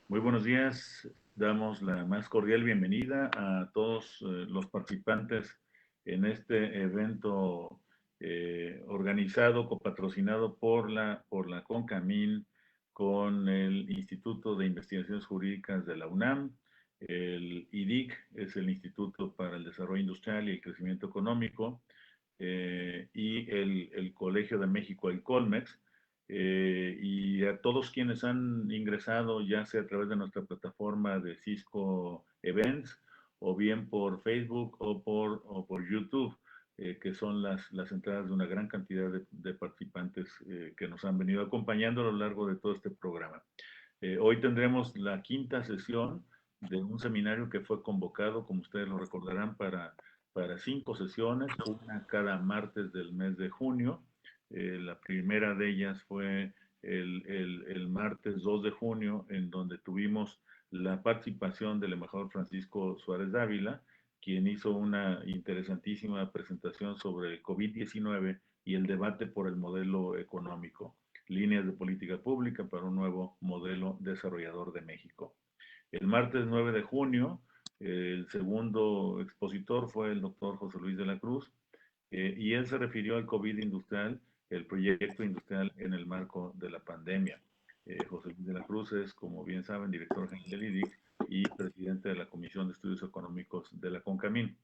Muy buenos días. Damos la más cordial bienvenida a todos los participantes en este evento organizado, copatrocinado por la CONCAMIN, con el Instituto de Investigaciones Jurídicas de la UNAM, el IDIC, es el Instituto para el Desarrollo Industrial y el Crecimiento Económico, y el Colegio de México, el COLMEX, y a todos quienes han ingresado, ya sea a través de nuestra plataforma de Cisco Events, o bien por Facebook o por YouTube, que son las entradas de una gran cantidad de participantes que nos han venido acompañando a lo largo de todo este programa. Hoy tendremos la quinta sesión de un seminario que fue convocado, como ustedes lo recordarán, para 5 sesiones, una cada martes del mes de junio. La primera de ellas fue el martes 2 de junio, en donde tuvimos la participación del embajador Francisco Suárez Dávila, quien hizo una interesantísima presentación sobre el COVID-19 y el debate por el modelo económico, líneas de política pública para un nuevo modelo desarrollador de México. El martes 9 de junio, el segundo expositor fue el doctor José Luis de la Cruz, y él se refirió al COVID industrial, el proyecto industrial en el marco de la pandemia. José Luis de la Cruz es, como bien saben, director general del IDIC y presidente de la Comisión de Estudios Económicos de la CONCAMIN.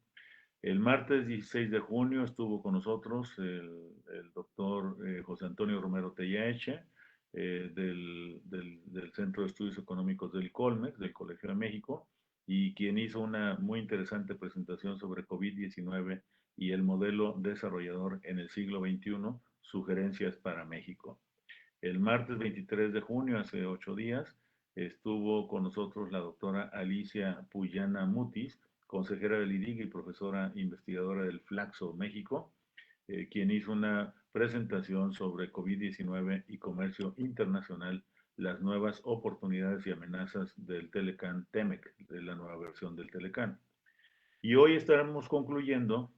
El martes 16 de junio estuvo con nosotros el doctor José Antonio Romero Tellaeche, del Centro de Estudios Económicos del Colmex, del Colegio de México, y quien hizo una muy interesante presentación sobre COVID-19 y el modelo desarrollador en el siglo XXI, sugerencias para México. El martes 23 de junio, hace 8 días, estuvo con nosotros la doctora Alicia Puyana Mutis, consejera del IDIG y profesora investigadora del Flaxo México, quien hizo una presentación sobre COVID-19 y comercio internacional, las nuevas oportunidades y amenazas del Telecan TEMEC, de la nueva versión del Telecan. Y hoy estaremos concluyendo,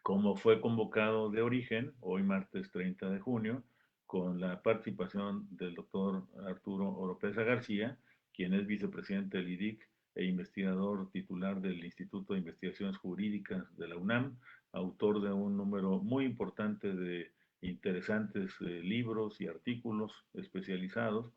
como fue convocado de origen, hoy martes 30 de junio, con la participación del doctor Arturo Oropesa García, quien es vicepresidente del IDIC e investigador titular del Instituto de Investigaciones Jurídicas de la UNAM, autor de un número muy importante de interesantes libros y artículos especializados,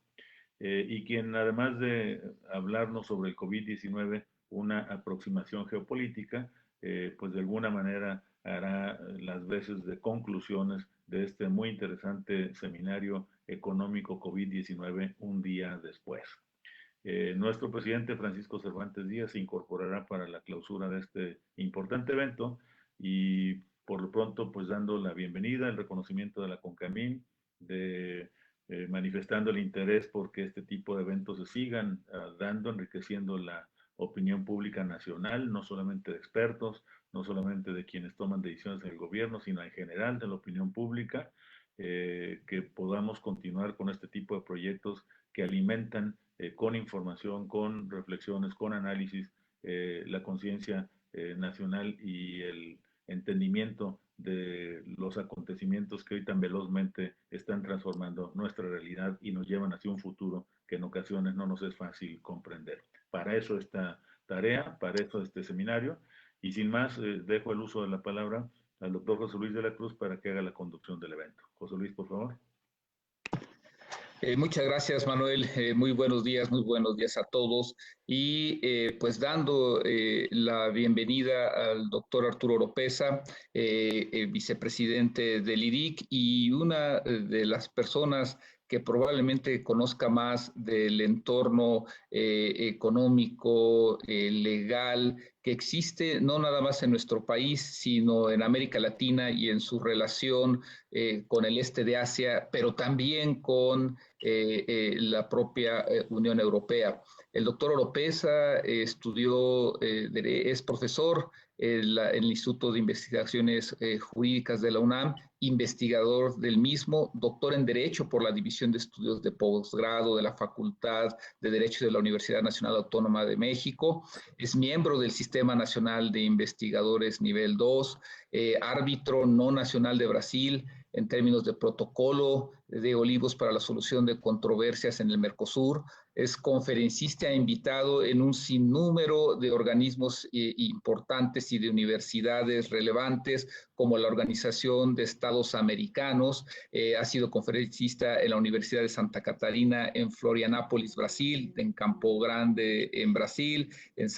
y quien además de hablarnos sobre el COVID-19, una aproximación geopolítica, pues de alguna manera hará las veces de conclusiones de este muy interesante seminario económico COVID-19 un día después. Nuestro presidente Francisco Cervantes Díaz se incorporará para la clausura de este importante evento y por lo pronto pues dando la bienvenida, el reconocimiento de la CONCAMIN, de manifestando el interés por que este tipo de eventos se sigan dando, enriqueciendo la opinión pública nacional, no solamente de expertos, no solamente de quienes toman decisiones en el gobierno, sino en general de la opinión pública, que podamos continuar con este tipo de proyectos que alimentan con información, con reflexiones, con análisis, la conciencia nacional y el entendimiento de los acontecimientos que hoy tan velozmente están transformando nuestra realidad y nos llevan hacia un futuro que en ocasiones no nos es fácil comprender. Para eso esta tarea, para eso este seminario, y sin más, dejo el uso de la palabra al doctor José Luis de la Cruz para que haga la conducción del evento. José Luis, por favor. Muchas gracias, Manuel. Muy buenos días a todos. Y pues dando la bienvenida al doctor Arturo Oropesa, vicepresidente del IDIC y una de las personas que probablemente conozca más del entorno económico, legal, que existe no nada más en nuestro país, sino en América Latina y en su relación con el este de Asia, pero también con la propia Unión Europea. El doctor Oropesa estudió, es profesor en el Instituto de Investigaciones Jurídicas de la UNAM, investigador del mismo, doctor en Derecho por la División de Estudios de Posgrado de la Facultad de Derecho de la Universidad Nacional Autónoma de México, es miembro del Sistema Nacional de Investigadores Nivel 2, árbitro no nacional de Brasil, en términos de protocolo de olivos para la solución de controversias en el Mercosur. Es conferencista invitado en un sinnúmero de organismos importantes y de universidades relevantes, como la Organización de Estados Americanos. Ha sido conferencista en la Universidad de Santa Catarina en Florianápolis, Brasil, en Campo Grande, en Brasil, en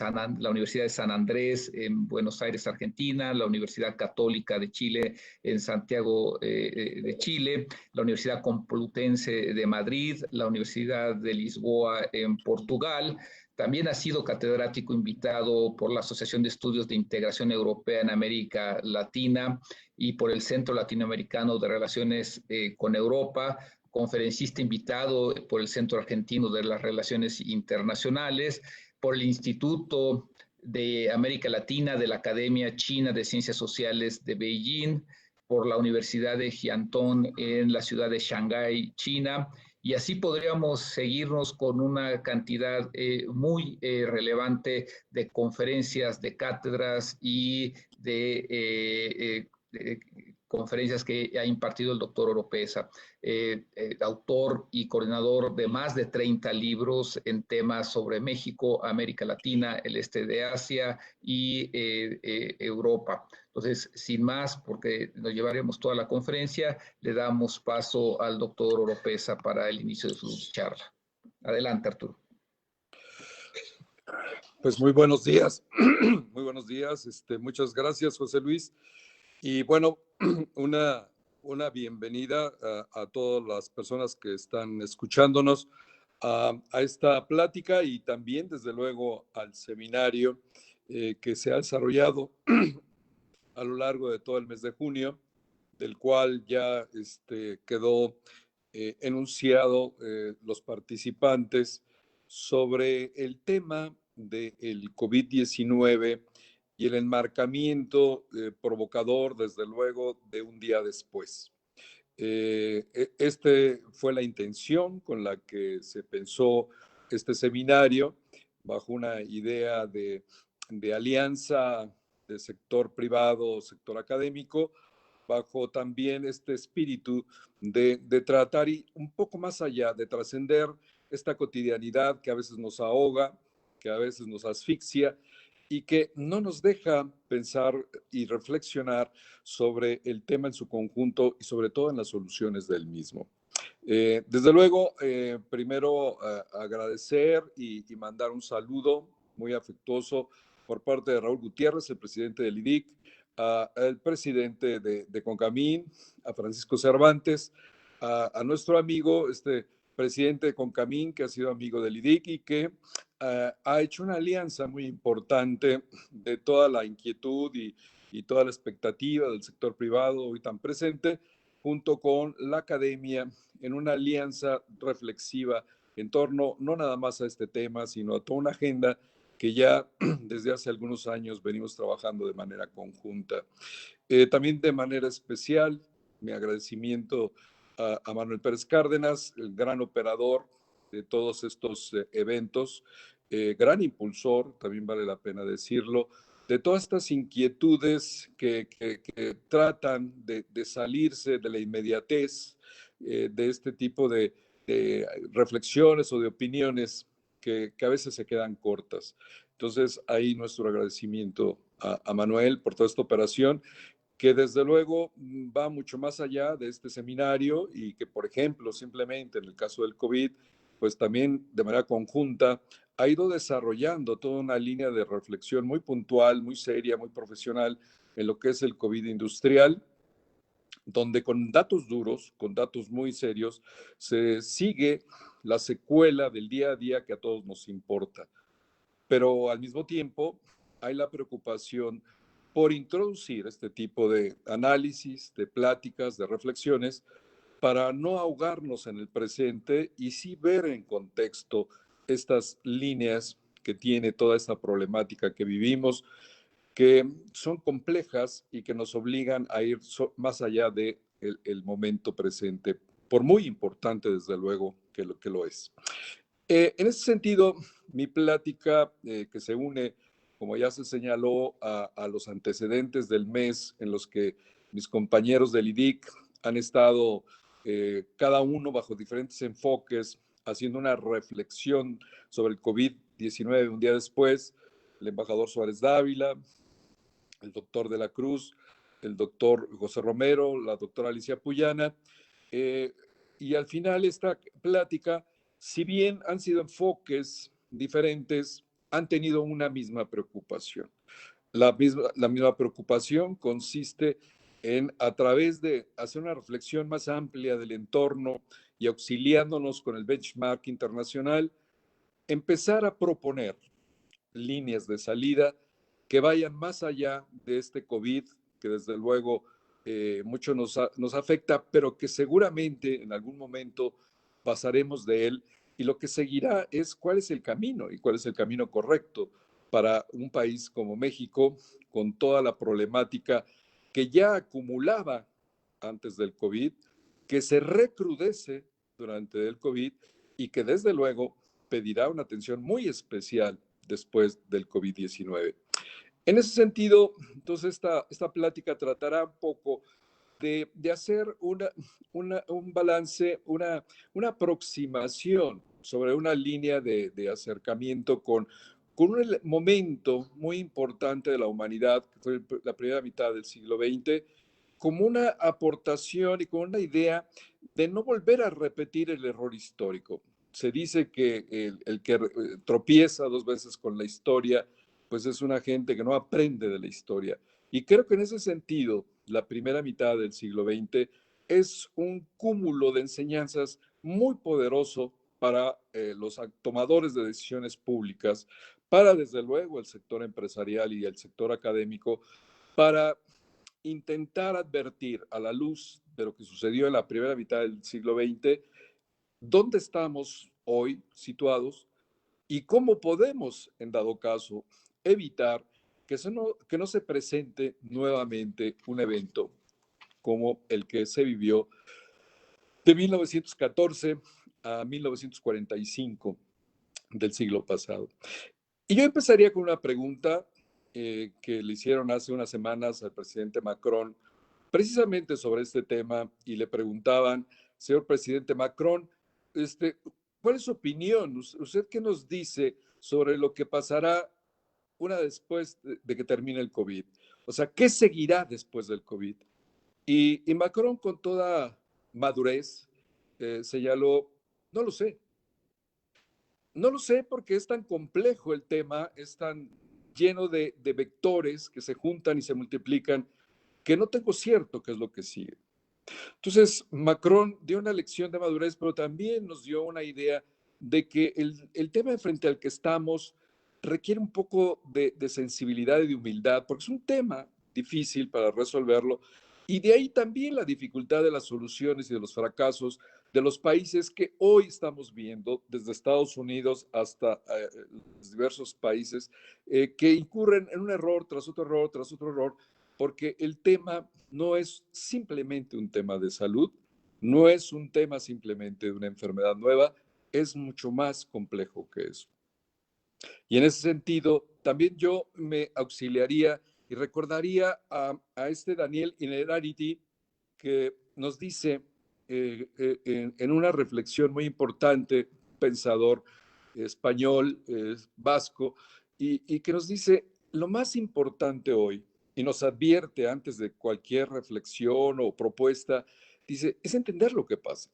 la Universidad de San Andrés, en Buenos Aires, Argentina, la Universidad Católica de Chile, en Santiago de Chile, la Universidad Complutense de Madrid, la Universidad de Lisboa en Portugal. También ha sido catedrático invitado por la Asociación de Estudios de Integración Europea en América Latina y por el Centro Latinoamericano de Relaciones con Europa, conferencista invitado por el Centro Argentino de las Relaciones Internacionales, por el Instituto de América Latina de la Academia China de Ciencias Sociales de Beijing, por la Universidad de Jiantong en la ciudad de Shanghái, China, y así podríamos seguirnos con una cantidad muy relevante de conferencias, de cátedras y de conferencias que ha impartido el doctor Oropesa, autor y coordinador de más de 30 libros en temas sobre México, América Latina, el este de Asia y Europa. Entonces, sin más, porque nos llevaríamos toda la conferencia, le damos paso al doctor Oropesa para el inicio de su charla. Adelante, Arturo. Pues muy buenos días, muy buenos días. Muchas gracias, José Luis. Y bueno, una bienvenida a todas las personas que están escuchándonos a esta plática y también, desde luego, al seminario que se ha desarrollado a lo largo de todo el mes de junio, del cual ya quedó enunciado los participantes sobre el tema del COVID-19 y el enmarcamiento provocador, desde luego, de un día después. Fue la intención con la que se pensó este seminario, bajo una idea de alianza de sector privado, sector académico, bajo también este espíritu de tratar y un poco más allá, de trascender esta cotidianidad que a veces nos ahoga, que a veces nos asfixia y que no nos deja pensar y reflexionar sobre el tema en su conjunto y sobre todo en las soluciones del mismo. Desde luego, primero agradecer y mandar un saludo muy afectuoso por parte de Raúl Gutiérrez, el presidente del IDIC, al presidente de Concamín, a Francisco Cervantes, a nuestro amigo, presidente de Concamín, que ha sido amigo del IDIC y que ha hecho una alianza muy importante de toda la inquietud y toda la expectativa del sector privado hoy tan presente, junto con la academia, en una alianza reflexiva en torno no nada más a este tema, sino a toda una agenda que ya desde hace algunos años venimos trabajando de manera conjunta. También de manera especial, mi agradecimiento a Manuel Pérez Cárdenas, el gran operador de todos estos eventos, gran impulsor, también vale la pena decirlo, de todas estas inquietudes que tratan de salirse de la inmediatez, de este tipo de reflexiones o de opiniones que a veces se quedan cortas. Entonces, ahí nuestro agradecimiento a Manuel por toda esta operación, que desde luego va mucho más allá de este seminario y que, por ejemplo, simplemente en el caso del COVID, pues también de manera conjunta ha ido desarrollando toda una línea de reflexión muy puntual, muy seria, muy profesional en lo que es el COVID industrial, donde con datos duros, con datos muy serios, se sigue la secuela del día a día que a todos nos importa. Pero al mismo tiempo hay la preocupación por introducir este tipo de análisis, de pláticas, de reflexiones, para no ahogarnos en el presente y sí ver en contexto estas líneas que tiene toda esta problemática que vivimos, que son complejas y que nos obligan a ir más allá de el momento presente, por muy importante desde luego que lo es. En ese sentido, mi plática que se une, como ya se señaló, a los antecedentes del mes en los que mis compañeros del IDIC han estado cada uno bajo diferentes enfoques, haciendo una reflexión sobre el COVID-19 un día después, el embajador Suárez Dávila, el doctor de la Cruz, el doctor José Romero, la doctora Alicia Puyana, y al final esta plática, si bien han sido enfoques diferentes, han tenido una misma preocupación. La misma preocupación consiste en, a través de hacer una reflexión más amplia del entorno y auxiliándonos con el benchmark internacional, empezar a proponer líneas de salida que vayan más allá de este COVID, que desde luego mucho nos afecta, pero que seguramente en algún momento pasaremos de él. Y lo que seguirá es cuál es el camino y cuál es el camino correcto para un país como México, con toda la problemática que ya acumulaba antes del COVID, que se recrudece durante el COVID y que desde luego pedirá una atención muy especial después del COVID-19. En ese sentido, entonces, esta plática tratará un poco de hacer un balance, una aproximación sobre una línea de acercamiento con con un momento muy importante de la humanidad, que fue la primera mitad del siglo XX, como una aportación y con una idea de no volver a repetir el error histórico. Se dice que el que tropieza 2 veces con la historia, pues es una gente que no aprende de la historia. Y creo que en ese sentido, la primera mitad del siglo XX es un cúmulo de enseñanzas muy poderoso para los tomadores de decisiones públicas, para desde luego el sector empresarial y el sector académico, para intentar advertir a la luz de lo que sucedió en la primera mitad del siglo XX, dónde estamos hoy situados y cómo podemos, en dado caso, evitar que no se presente nuevamente un evento como el que se vivió de 1914 a 1945 del siglo pasado. Y yo empezaría con una pregunta que le hicieron hace unas semanas al presidente Macron, precisamente sobre este tema, y le preguntaban, señor presidente Macron, ¿cuál es su opinión? ¿Usted qué nos dice sobre lo que pasará una después de que termine el COVID? O sea, ¿qué seguirá después del COVID? Y Macron, con toda madurez, señaló, no lo sé. No lo sé porque es tan complejo el tema, es tan lleno de vectores que se juntan y se multiplican, que no tengo cierto qué es lo que sigue. Entonces, Macron dio una lección de madurez, pero también nos dio una idea de que el tema frente al que estamos requiere un poco de sensibilidad y de humildad, porque es un tema difícil para resolverlo, y de ahí también la dificultad de las soluciones y de los fracasos de los países que hoy estamos viendo, desde Estados Unidos hasta los diversos países, que incurren en un error tras otro error, tras otro error, porque el tema no es simplemente un tema de salud, no es un tema simplemente de una enfermedad nueva, es mucho más complejo que eso. Y en ese sentido, también yo me auxiliaría y recordaría a este Daniel Innerarity que nos dice en una reflexión muy importante, pensador español, vasco, y que nos dice, lo más importante hoy, y nos advierte antes de cualquier reflexión o propuesta, dice, es entender lo que pasa.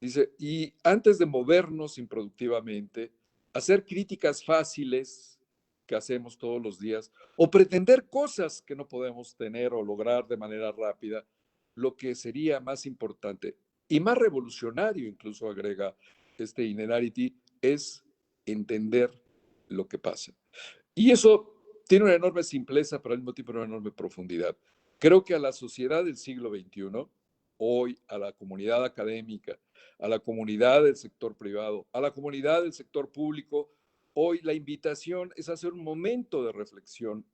Dice, y antes de movernos improductivamente, hacer críticas fáciles que hacemos todos los días, o pretender cosas que no podemos tener o lograr de manera rápida, lo que sería más importante y más revolucionario, incluso agrega este Innerarity, es entender lo que pasa. Y eso tiene una enorme simpleza, pero al mismo tiempo una enorme profundidad. Creo que a la sociedad del siglo XXI, hoy a la comunidad académica, a la comunidad del sector privado, a la comunidad del sector público, hoy la invitación es hacer un momento de reflexión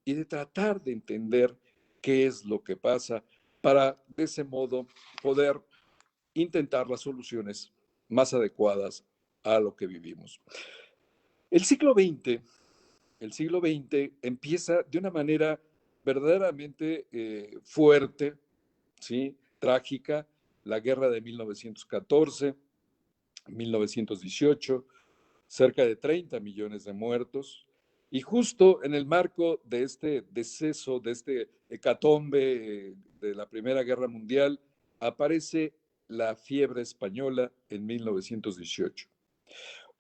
y de tratar de entender qué es lo que pasa para de ese modo poder intentar las soluciones más adecuadas a lo que vivimos. El siglo XX empieza de una manera verdaderamente fuerte, ¿sí? Trágica, la guerra de 1914, 1918, cerca de 30 millones de muertos, y justo en el marco de este deceso, de este hecatombe de la Primera Guerra Mundial, aparece la fiebre española en 1918.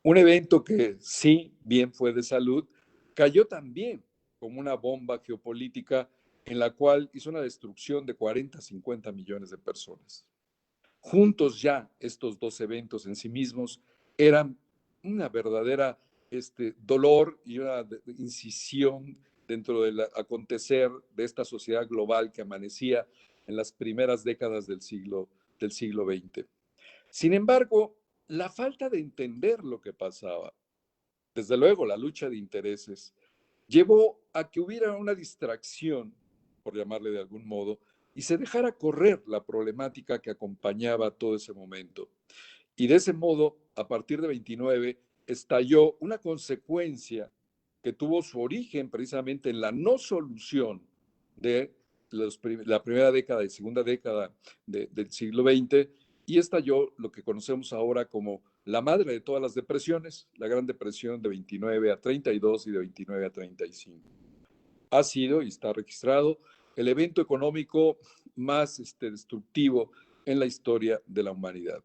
Un evento que sí, bien fue de salud, cayó también como una bomba geopolítica en la cual hizo una destrucción de 40 a 50 millones de personas. Juntos ya estos dos eventos en sí mismos eran una verdadera dolor y una incisión dentro del acontecer de esta sociedad global que amanecía en las primeras décadas del siglo XX. Sin embargo, la falta de entender lo que pasaba, desde luego la lucha de intereses, llevó a que hubiera una distracción, por llamarle de algún modo, y se dejara correr la problemática que acompañaba todo ese momento. Y de ese modo, a partir de 29, estalló una consecuencia que tuvo su origen precisamente en la no solución de la primera década y segunda década del siglo XX, y estalló lo que conocemos ahora como la madre de todas las depresiones, la Gran Depresión de 29 a 32 y de 29 a 35. Ha sido y está registrado el evento económico más destructivo en la historia de la humanidad.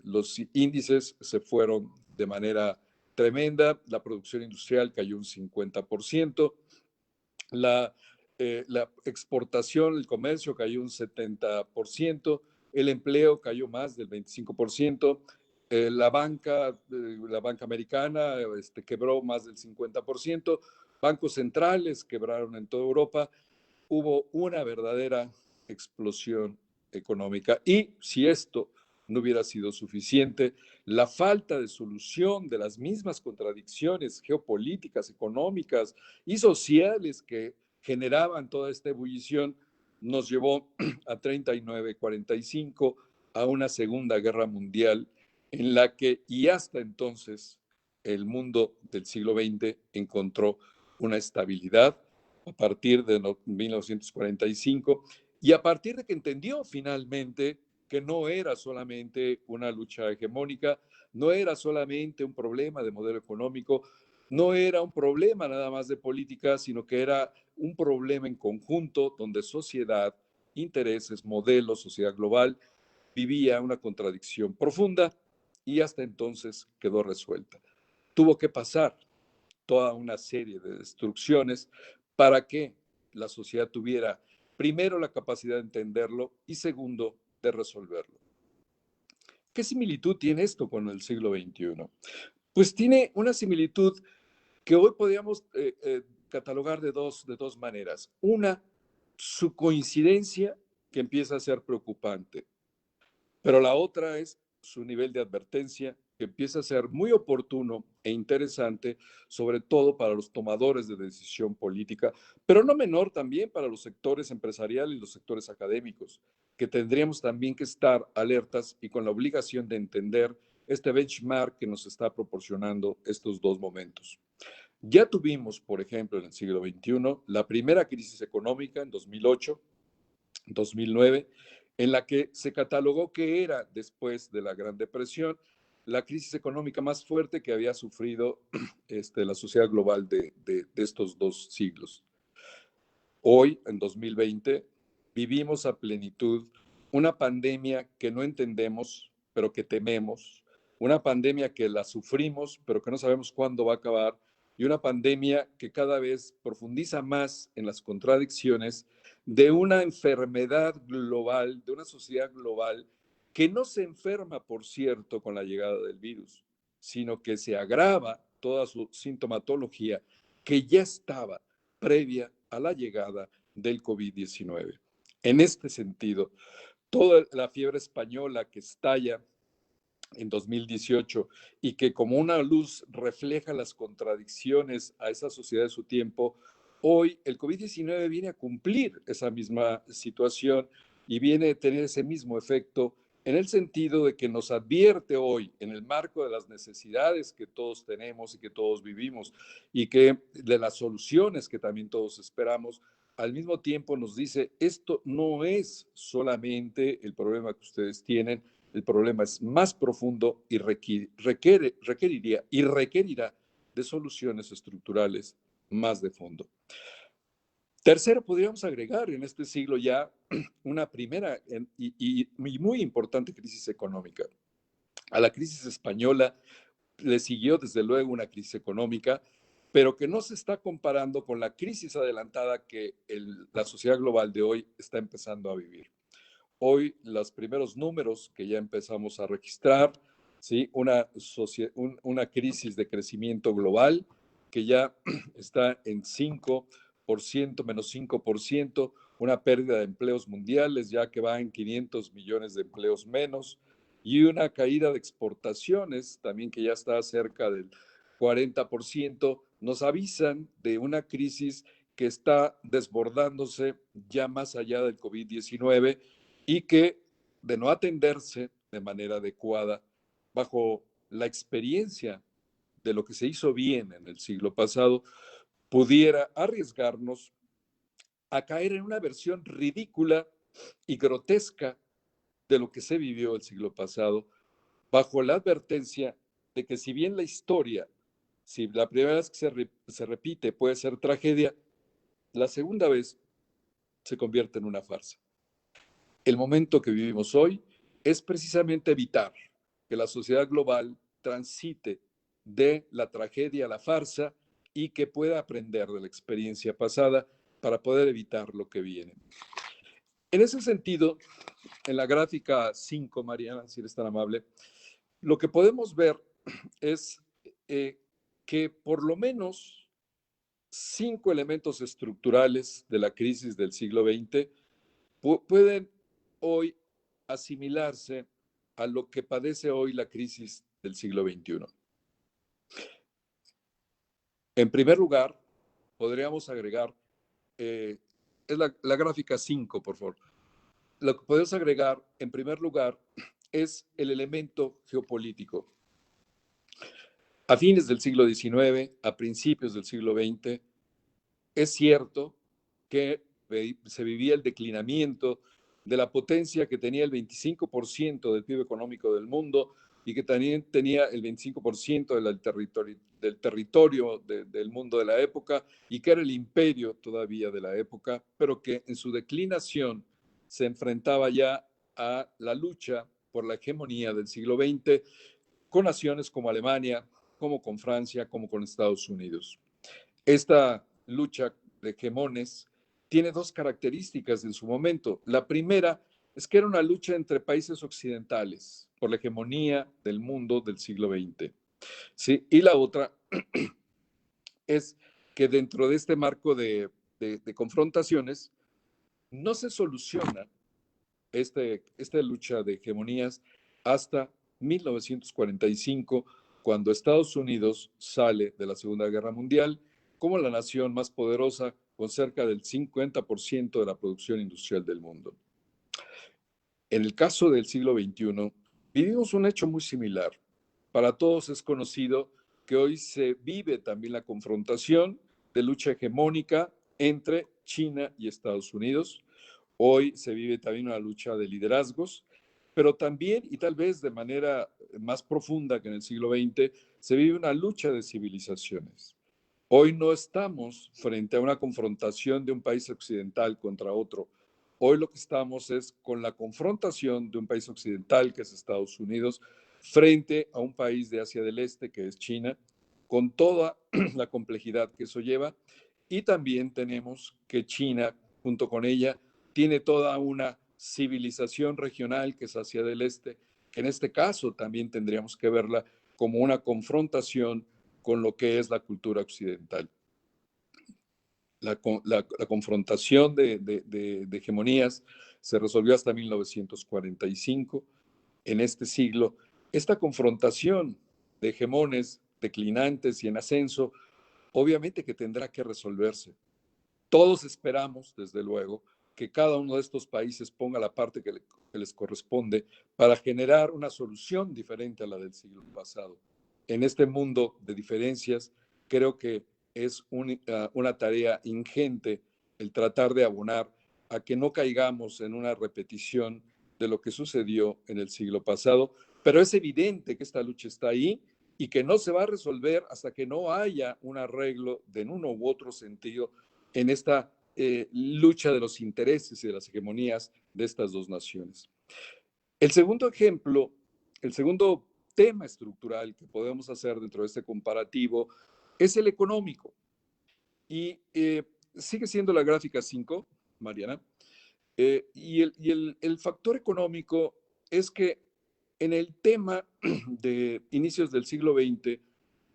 Los índices se fueron de manera tremenda, la producción industrial cayó un 50%, la exportación, el comercio cayó un 70%, el empleo cayó más del 25%, la banca americana quebró más del 50%, bancos centrales quebraron en toda Europa, hubo una verdadera explosión económica. Y si esto no hubiera sido suficiente, la falta de solución de las mismas contradicciones geopolíticas, económicas y sociales que generaban toda esta ebullición nos llevó a 39-45 a una Segunda Guerra Mundial en la que, y hasta entonces, el mundo del siglo XX encontró una estabilidad a partir de 1945 y a partir de que entendió finalmente que no era solamente una lucha hegemónica, no era solamente un problema de modelo económico, no era un problema nada más de política, sino que era un problema en conjunto donde sociedad, intereses, modelos, sociedad global, vivía una contradicción profunda y hasta entonces quedó resuelta. Tuvo que pasar toda una serie de destrucciones para que la sociedad tuviera, primero, la capacidad de entenderlo y segundo, de resolverlo. ¿Qué similitud tiene esto con el siglo XXI? Pues tiene una similitud que hoy podríamos catalogar de dos maneras. Una, su coincidencia, que empieza a ser preocupante, pero la otra es su nivel de advertencia, que empieza a ser muy oportuno e interesante, sobre todo para los tomadores de decisión política, pero no menor también para los sectores empresariales y los sectores académicos, que tendríamos también que estar alertas y con la obligación de entender este benchmark que nos está proporcionando estos dos momentos. Ya tuvimos, por ejemplo, en el siglo XXI, la primera crisis económica en 2008, 2009, en la que se catalogó que era, después de la Gran Depresión, la crisis económica más fuerte que había sufrido la sociedad global de estos dos siglos. Hoy, en 2020, vivimos a plenitud una pandemia que no entendemos, pero que tememos, una pandemia que la sufrimos, pero que no sabemos cuándo va a acabar, y una pandemia que cada vez profundiza más en las contradicciones de una enfermedad global, de una sociedad global que no se enferma, por cierto, con la llegada del virus, sino que se agrava toda su sintomatología que ya estaba previa a la llegada del COVID-19. En este sentido, toda la fiebre española que estalla en 2018 y que como una luz refleja las contradicciones a esa sociedad de su tiempo, hoy el COVID-19 viene a cumplir esa misma situación y viene a tener ese mismo efecto en el sentido de que nos advierte hoy, en el marco de las necesidades que todos tenemos y que todos vivimos, y que de las soluciones que también todos esperamos, al mismo tiempo nos dice, esto no es solamente el problema que ustedes tienen, el problema es más profundo y requerirá de soluciones estructurales más de fondo. Tercero, podríamos agregar en este siglo ya una primera y muy importante crisis económica. A la crisis española le siguió desde luego una crisis económica, pero que no se está comparando con la crisis adelantada que la sociedad global de hoy está empezando a vivir. Hoy los primeros números que ya empezamos a registrar, ¿sí? Una crisis de crecimiento global que ya está en 5%, menos 5%, una pérdida de empleos mundiales ya que va en 500 millones de empleos menos y una caída de exportaciones también que ya está cerca del 40%, nos avisan de una crisis que está desbordándose ya más allá del COVID-19 y que, de no atenderse de manera adecuada, bajo la experiencia de lo que se hizo bien en el siglo pasado, pudiera arriesgarnos a caer en una versión ridícula y grotesca de lo que se vivió el siglo pasado, bajo la advertencia de que si bien la historia, si la primera vez que se repite puede ser tragedia, la segunda vez se convierte en una farsa. El momento que vivimos hoy es precisamente evitar que la sociedad global transite de la tragedia a la farsa y que pueda aprender de la experiencia pasada para poder evitar lo que viene. En ese sentido, en la gráfica 5, Mariana, si eres tan amable, lo que podemos ver es que por lo menos 5 elementos estructurales de la crisis del siglo XX pueden hoy asimilarse a lo que padece hoy la crisis del siglo XXI. En primer lugar, podríamos agregar, es la gráfica 5, por favor. Lo que podemos agregar, en primer lugar, es el elemento geopolítico. A fines del siglo XIX, a principios del siglo XX, es cierto que se vivía el declinamiento de la potencia que tenía el 25% del PIB económico del mundo y que también tenía el 25% del territorio del mundo de la época y que era el imperio todavía de la época, pero que en su declinación se enfrentaba ya a la lucha por la hegemonía del siglo XX con naciones como Alemania, como con Francia, como con Estados Unidos. Esta lucha de hegemones tiene dos características en su momento. La primera es que era una lucha entre países occidentales por la hegemonía del mundo del siglo XX. ¿Sí? Y la otra es que dentro de este marco de confrontaciones no se soluciona esta lucha de hegemonías hasta 1945, cuando Estados Unidos sale de la Segunda Guerra Mundial como la nación más poderosa con cerca del 50% de la producción industrial del mundo. En el caso del siglo XXI, vivimos un hecho muy similar. Para todos es conocido que hoy se vive también la confrontación de lucha hegemónica entre China y Estados Unidos. Hoy se vive también una lucha de liderazgos, pero también, y tal vez de manera más profunda que en el siglo XX, se vive una lucha de civilizaciones. Hoy no estamos frente a una confrontación de un país occidental contra otro. Hoy lo que estamos es con la confrontación de un país occidental, que es Estados Unidos, frente a un país de Asia del Este, que es China, con toda la complejidad que eso lleva. Y también tenemos que China, junto con ella, tiene toda una civilización regional que es Asia del Este, que en este caso también tendríamos que verla como una confrontación con lo que es la cultura occidental. La confrontación de hegemonías se resolvió hasta 1945. En este siglo, esta confrontación de hegemones declinantes y en ascenso, obviamente que tendrá que resolverse. Todos esperamos, desde luego, que cada uno de estos países ponga la parte que les corresponde para generar una solución diferente a la del siglo pasado. En este mundo de diferencias, creo que es una tarea ingente el tratar de abonar a que no caigamos en una repetición de lo que sucedió en el siglo pasado, pero es evidente que esta lucha está ahí y que no se va a resolver hasta que no haya un arreglo de en uno u otro sentido en esta lucha de los intereses y de las hegemonías de estas dos naciones. El segundo ejemplo, el segundo tema estructural que podemos hacer dentro de este comparativo es el económico. Y sigue siendo la gráfica 5, Mariana. Y el factor económico es que en el tema de inicios del siglo XX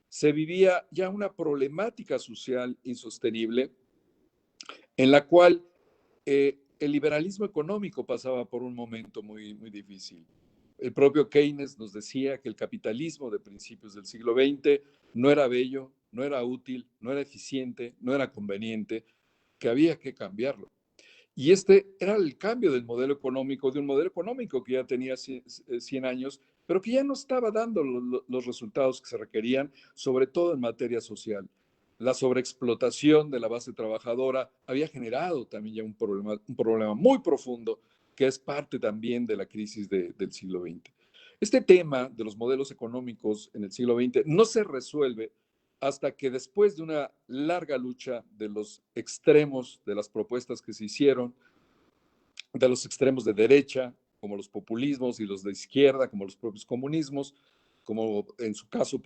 se vivía ya una problemática social insostenible en la cual el liberalismo económico pasaba por un momento muy, muy difícil. El propio Keynes nos decía que el capitalismo de principios del siglo XX no era bello, no era útil, no era eficiente, no era conveniente, que había que cambiarlo. Y este era el cambio del modelo económico, de un modelo económico que ya tenía 100 años, pero que ya no estaba dando los resultados que se requerían, sobre todo en materia social. La sobreexplotación de la base trabajadora había generado también ya un problema muy profundo, que es parte también de la crisis del siglo XX. Este tema de los modelos económicos en el siglo XX no se resuelve hasta que después de una larga lucha de los extremos de las propuestas que se hicieron, de los extremos de derecha, como los populismos, y los de izquierda, como los propios comunismos, como en su caso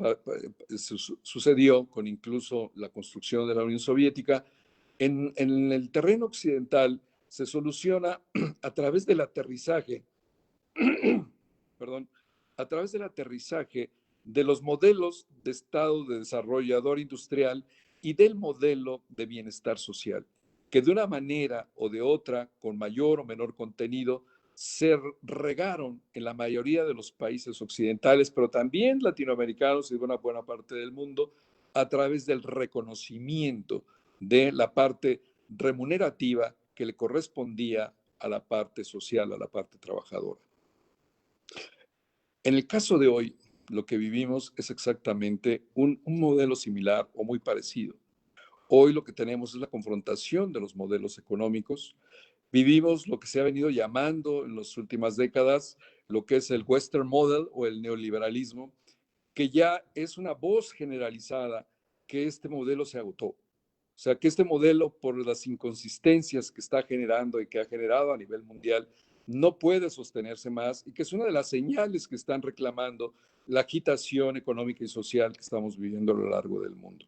sucedió con incluso la construcción de la Unión Soviética, en el terreno occidental se soluciona a través del aterrizaje, perdón, a través del aterrizaje de los modelos de Estado de desarrollador industrial y del modelo de bienestar social, que de una manera o de otra, con mayor o menor contenido, se regaron en la mayoría de los países occidentales, pero también latinoamericanos y de una buena parte del mundo, a través del reconocimiento de la parte remunerativa que le correspondía a la parte social, a la parte trabajadora. En el caso de hoy, lo que vivimos es exactamente un modelo similar o muy parecido. Hoy lo que tenemos es la confrontación de los modelos económicos. Vivimos lo que se ha venido llamando en las últimas décadas lo que es el Western Model o el neoliberalismo, que ya es una voz generalizada que este modelo se agotó. O sea, que este modelo, por las inconsistencias que está generando y que ha generado a nivel mundial, no puede sostenerse más y que es una de las señales que están reclamando la agitación económica y social que estamos viviendo a lo largo del mundo.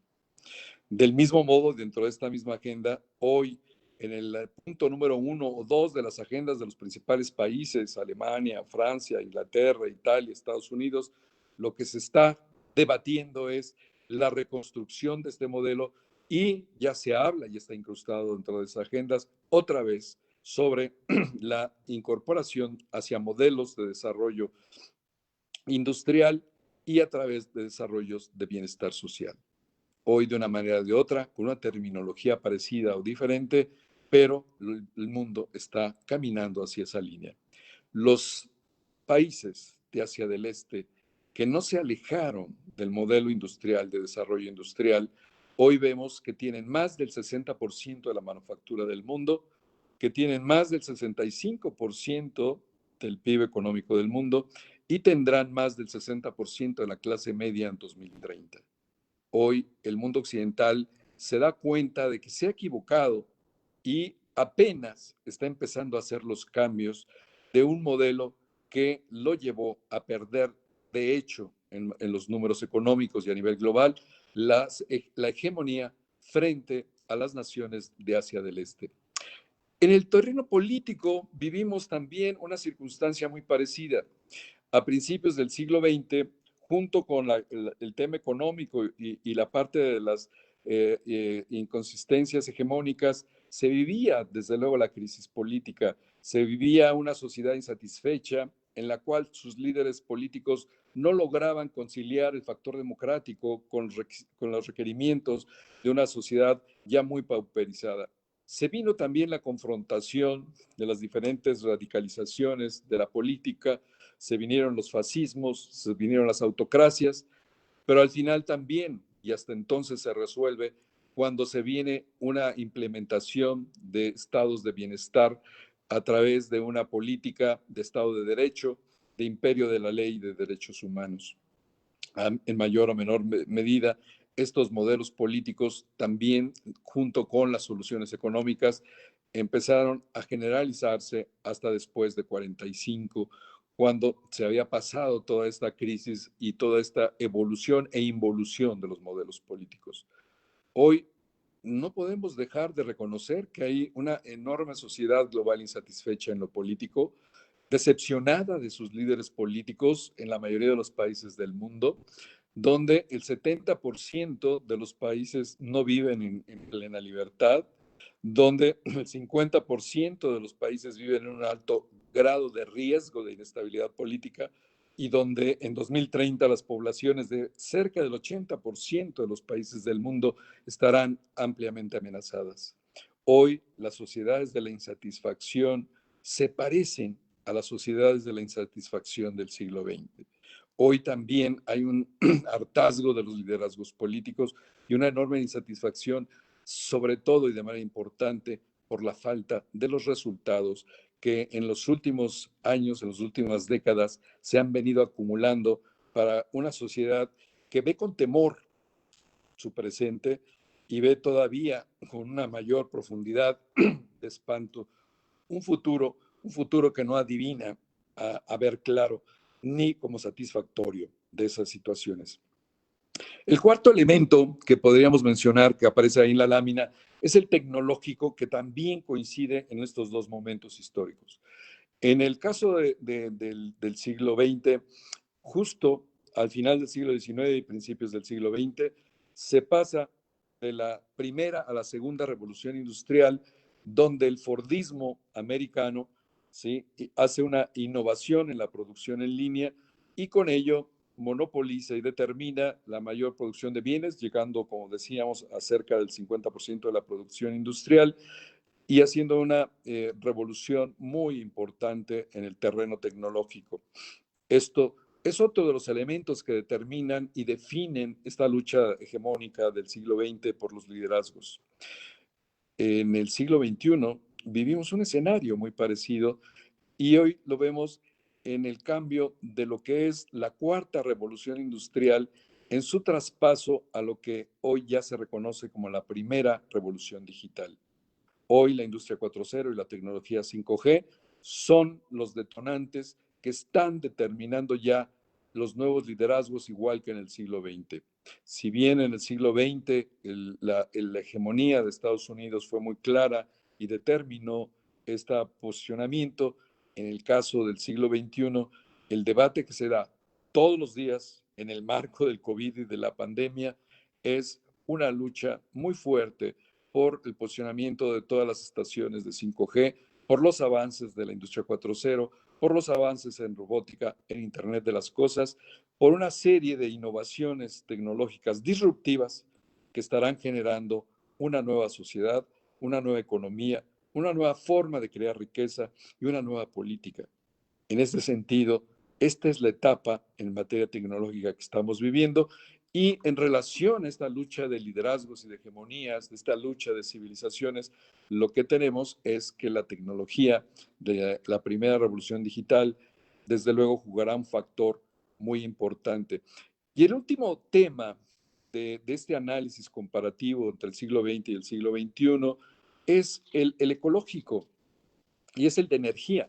Del mismo modo, dentro de esta misma agenda, hoy, en el punto número 1 o 2 de las agendas de los principales países, Alemania, Francia, Inglaterra, Italia, Estados Unidos, lo que se está debatiendo es la reconstrucción de este modelo y ya se habla y está incrustado dentro de esas agendas otra vez sobre la incorporación hacia modelos de desarrollo industrial y a través de desarrollos de bienestar social. Hoy de una manera o de otra, con una terminología parecida o diferente, pero el mundo está caminando hacia esa línea. Los países de Asia del Este que no se alejaron del modelo industrial, de desarrollo industrial, hoy vemos que tienen más del 60% de la manufactura del mundo, que tienen más del 65% del PIB económico del mundo y tendrán más del 60% de la clase media en 2030. Hoy el mundo occidental se da cuenta de que se ha equivocado y apenas está empezando a hacer los cambios de un modelo que lo llevó a perder, de hecho, en los números económicos y a nivel global, la hegemonía frente a las naciones de Asia del Este. En el terreno político vivimos también una circunstancia muy parecida. A principios del siglo XX, junto con el tema económico y la parte de las inconsistencias hegemónicas, se vivía desde luego la crisis política, se vivía una sociedad insatisfecha en la cual sus líderes políticos no lograban conciliar el factor democrático con los requerimientos de una sociedad ya muy pauperizada. Se vino también la confrontación de las diferentes radicalizaciones de la política, se vinieron los fascismos, se vinieron las autocracias, pero al final también, y hasta entonces se resuelve, cuando se viene una implementación de estados de bienestar a través de una política de Estado de Derecho, de imperio de la ley y de derechos humanos. En mayor o menor medida, estos modelos políticos también, junto con las soluciones económicas, empezaron a generalizarse hasta después de 45, cuando se había pasado toda esta crisis y toda esta evolución e involución de los modelos políticos. Hoy no podemos dejar de reconocer que hay una enorme sociedad global insatisfecha en lo político, decepcionada de sus líderes políticos en la mayoría de los países del mundo, donde el 70% de los países no viven en plena libertad, donde el 50% de los países viven en un alto grado de riesgo de inestabilidad política y donde en 2030 las poblaciones de cerca del 80% de los países del mundo estarán ampliamente amenazadas. Hoy las sociedades de la insatisfacción se parecen a las sociedades de la insatisfacción del siglo XX. Hoy también hay un hartazgo de los liderazgos políticos y una enorme insatisfacción, sobre todo y de manera importante, por la falta de los resultados que en los últimos años, en las últimas décadas, se han venido acumulando para una sociedad que ve con temor su presente y ve todavía con una mayor profundidad de espanto un futuro que no adivina a ver claro ni como satisfactorio de esas situaciones. El cuarto elemento que podríamos mencionar, que aparece ahí en la lámina, es el tecnológico, que también coincide en estos dos momentos históricos. En el caso del siglo XX, justo al final del siglo XIX y principios del siglo XX, se pasa de la primera a la segunda revolución industrial, donde el Fordismo americano, ¿sí?, hace una innovación en la producción en línea y con ello monopoliza y determina la mayor producción de bienes, llegando, como decíamos, a cerca del 50% de la producción industrial y haciendo una revolución muy importante en el terreno tecnológico. Esto es otro de los elementos que determinan y definen esta lucha hegemónica del siglo XX por los liderazgos. En el siglo XXI vivimos un escenario muy parecido y hoy lo vemos en el cambio de lo que es la cuarta revolución industrial en su traspaso a lo que hoy ya se reconoce como la primera revolución digital. Hoy la industria 4.0 y la tecnología 5G son los detonantes que están determinando ya los nuevos liderazgos, igual que en el siglo XX. Si bien en el siglo XX la hegemonía de Estados Unidos fue muy clara y determinó este posicionamiento, en el caso del siglo XXI, el debate que se da todos los días en el marco del COVID y de la pandemia es una lucha muy fuerte por el posicionamiento de todas las estaciones de 5G, por los avances de la industria 4.0, por los avances en robótica, en Internet de las Cosas, por una serie de innovaciones tecnológicas disruptivas que estarán generando una nueva sociedad, una nueva economía, una nueva forma de crear riqueza y una nueva política. En este sentido, esta es la etapa en materia tecnológica que estamos viviendo y en relación a esta lucha de liderazgos y de hegemonías, de esta lucha de civilizaciones, lo que tenemos es que la tecnología de la primera revolución digital, desde luego, jugará un factor muy importante. Y el último tema de este análisis comparativo entre el siglo XX y el siglo XXI es el ecológico y es el de energía,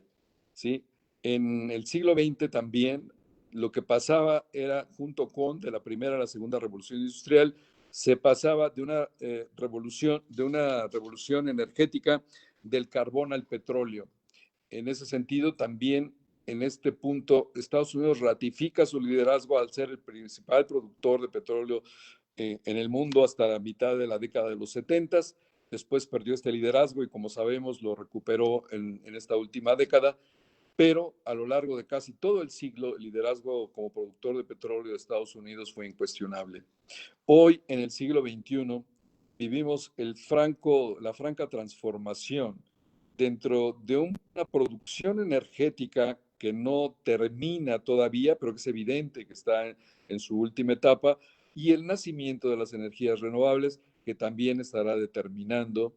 ¿sí? En el siglo XX también lo que pasaba era, junto con de la primera a la segunda revolución industrial, se pasaba de una revolución energética del carbón al petróleo. En ese sentido, también en este punto, Estados Unidos ratifica su liderazgo al ser el principal productor de petróleo en el mundo hasta la mitad de la década de los 70. Después perdió este liderazgo y, como sabemos, lo recuperó en esta última década, pero a lo largo de casi todo el siglo, el liderazgo como productor de petróleo de Estados Unidos fue incuestionable. Hoy, en el siglo XXI, vivimos la franca transformación dentro de una producción energética que no termina todavía, pero que es evidente que está en su última etapa, y el nacimiento de las energías renovables, que también estará determinando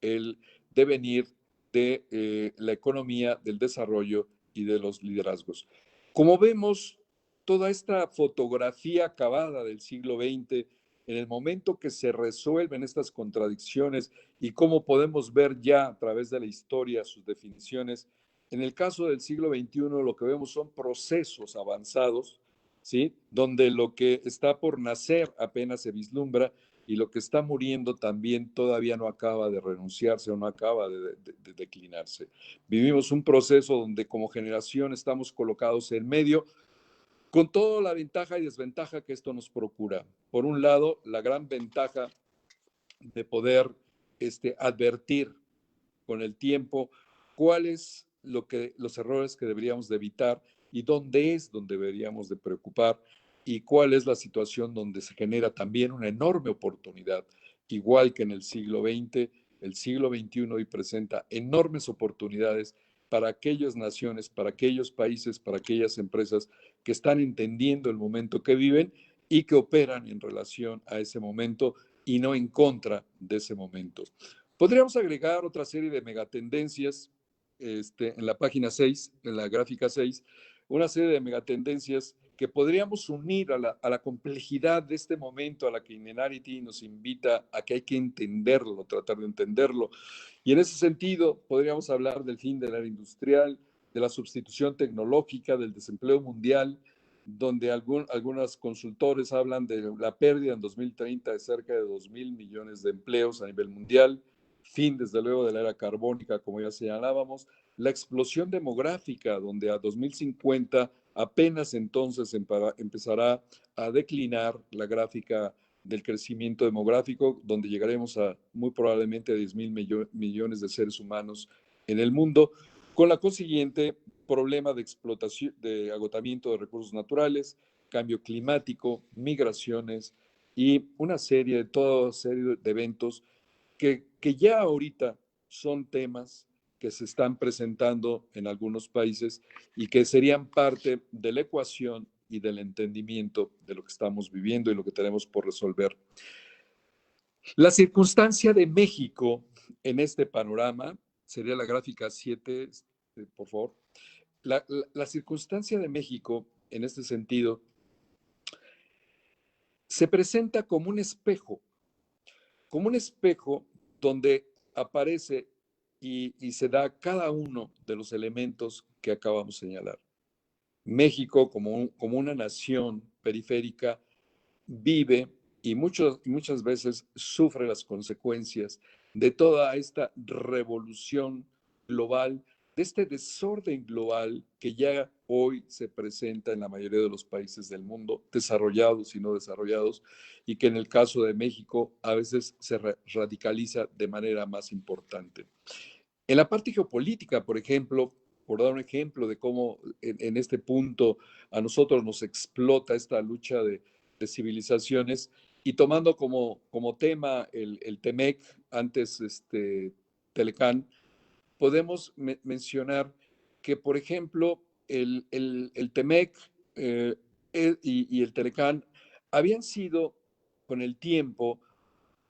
el devenir de la economía, del desarrollo y de los liderazgos. Como vemos, toda esta fotografía acabada del siglo XX, en el momento que se resuelven estas contradicciones y cómo podemos ver ya a través de la historia sus definiciones, en el caso del siglo XXI lo que vemos son procesos avanzados, ¿sí?, donde lo que está por nacer apenas se vislumbra y lo que está muriendo también todavía no acaba de renunciarse o no acaba de declinarse. Vivimos un proceso donde como generación estamos colocados en medio, con toda la ventaja y desventaja que esto nos procura. Por un lado, la gran ventaja de poder advertir con el tiempo cuáles los errores que deberíamos de evitar y dónde es donde deberíamos de preocupar y cuál es la situación donde se genera también una enorme oportunidad. Igual que en el siglo XX, el siglo XXI hoy presenta enormes oportunidades para aquellas naciones, para aquellos países, para aquellas empresas que están entendiendo el momento que viven y que operan en relación a ese momento y no en contra de ese momento. Podríamos agregar otra serie de megatendencias en la página 6, en la gráfica 6, una serie de megatendencias que podríamos unir a la complejidad de este momento, a la que Inenarity nos invita a que hay que entenderlo, tratar de entenderlo. Y en ese sentido, podríamos hablar del fin de la era industrial, de la sustitución tecnológica, del desempleo mundial, donde algunos consultores hablan de la pérdida en 2030 de cerca de 2.000 millones de empleos a nivel mundial, fin desde luego de la era carbónica, como ya señalábamos, la explosión demográfica, donde a 2050 apenas entonces empezará a declinar la gráfica del crecimiento demográfico, donde llegaremos a muy probablemente a 10.000 millones de seres humanos en el mundo, con la consiguiente problema de explotación, de agotamiento de recursos naturales, cambio climático, migraciones y toda serie de eventos que ya ahorita son temas que se están presentando en algunos países y que serían parte de la ecuación y del entendimiento de lo que estamos viviendo y lo que tenemos por resolver. La circunstancia de México en este panorama, sería la gráfica 7, por favor. La circunstancia de México en este sentido se presenta como un espejo donde aparece y se da cada uno de los elementos que acabamos de señalar. México, como una nación periférica, vive y muchas veces sufre las consecuencias de toda esta revolución global, de este desorden global que ya hoy se presenta en la mayoría de los países del mundo, desarrollados y no desarrollados, y que en el caso de México a veces se radicaliza de manera más importante. En la parte geopolítica, por ejemplo, por dar un ejemplo de cómo en este punto a nosotros nos explota esta lucha de civilizaciones, y tomando como tema el TEMEC, antes Telecán, podemos mencionar que, por ejemplo, el TEMEC y el Telecán habían sido con el tiempo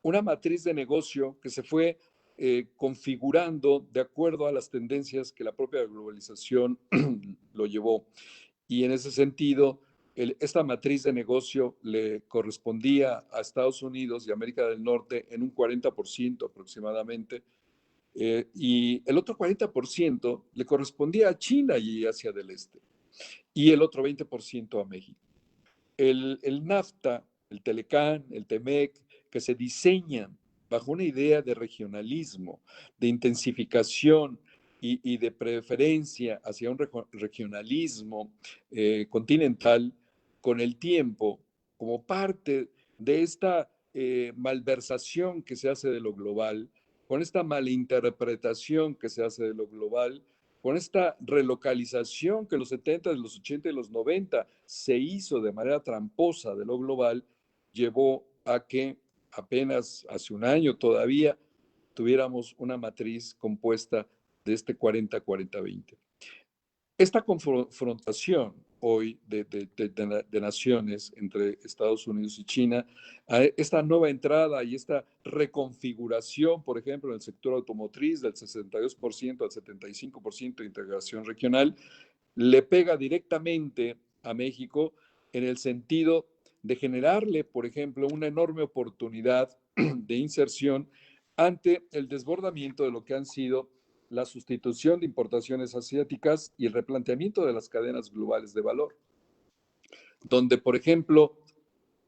una matriz de negocio que se fue configurando de acuerdo a las tendencias que la propia globalización lo llevó. Y en ese sentido, esta matriz de negocio le correspondía a Estados Unidos y América del Norte en un 40% aproximadamente, y el otro 40% le correspondía a China y Asia del Este, y el otro 20% a México. El NAFTA, el Telecán, el TEMEC, que se diseñan bajo una idea de regionalismo, de intensificación y de preferencia hacia un regionalismo continental, con el tiempo, como parte de esta malversación que se hace de lo global, con esta malinterpretación que se hace de lo global, con esta relocalización que en los 70, los 80 y los 90 se hizo de manera tramposa de lo global, llevó a que apenas hace un año todavía tuviéramos una matriz compuesta de este 40-40-20. Esta confrontación hoy de naciones entre Estados Unidos y China, esta nueva entrada y esta reconfiguración, por ejemplo, en el sector automotriz del 62% al 75% de integración regional, le pega directamente a México en el sentido de generarle, por ejemplo, una enorme oportunidad de inserción ante el desbordamiento de lo que han sido la sustitución de importaciones asiáticas y el replanteamiento de las cadenas globales de valor, donde, por ejemplo,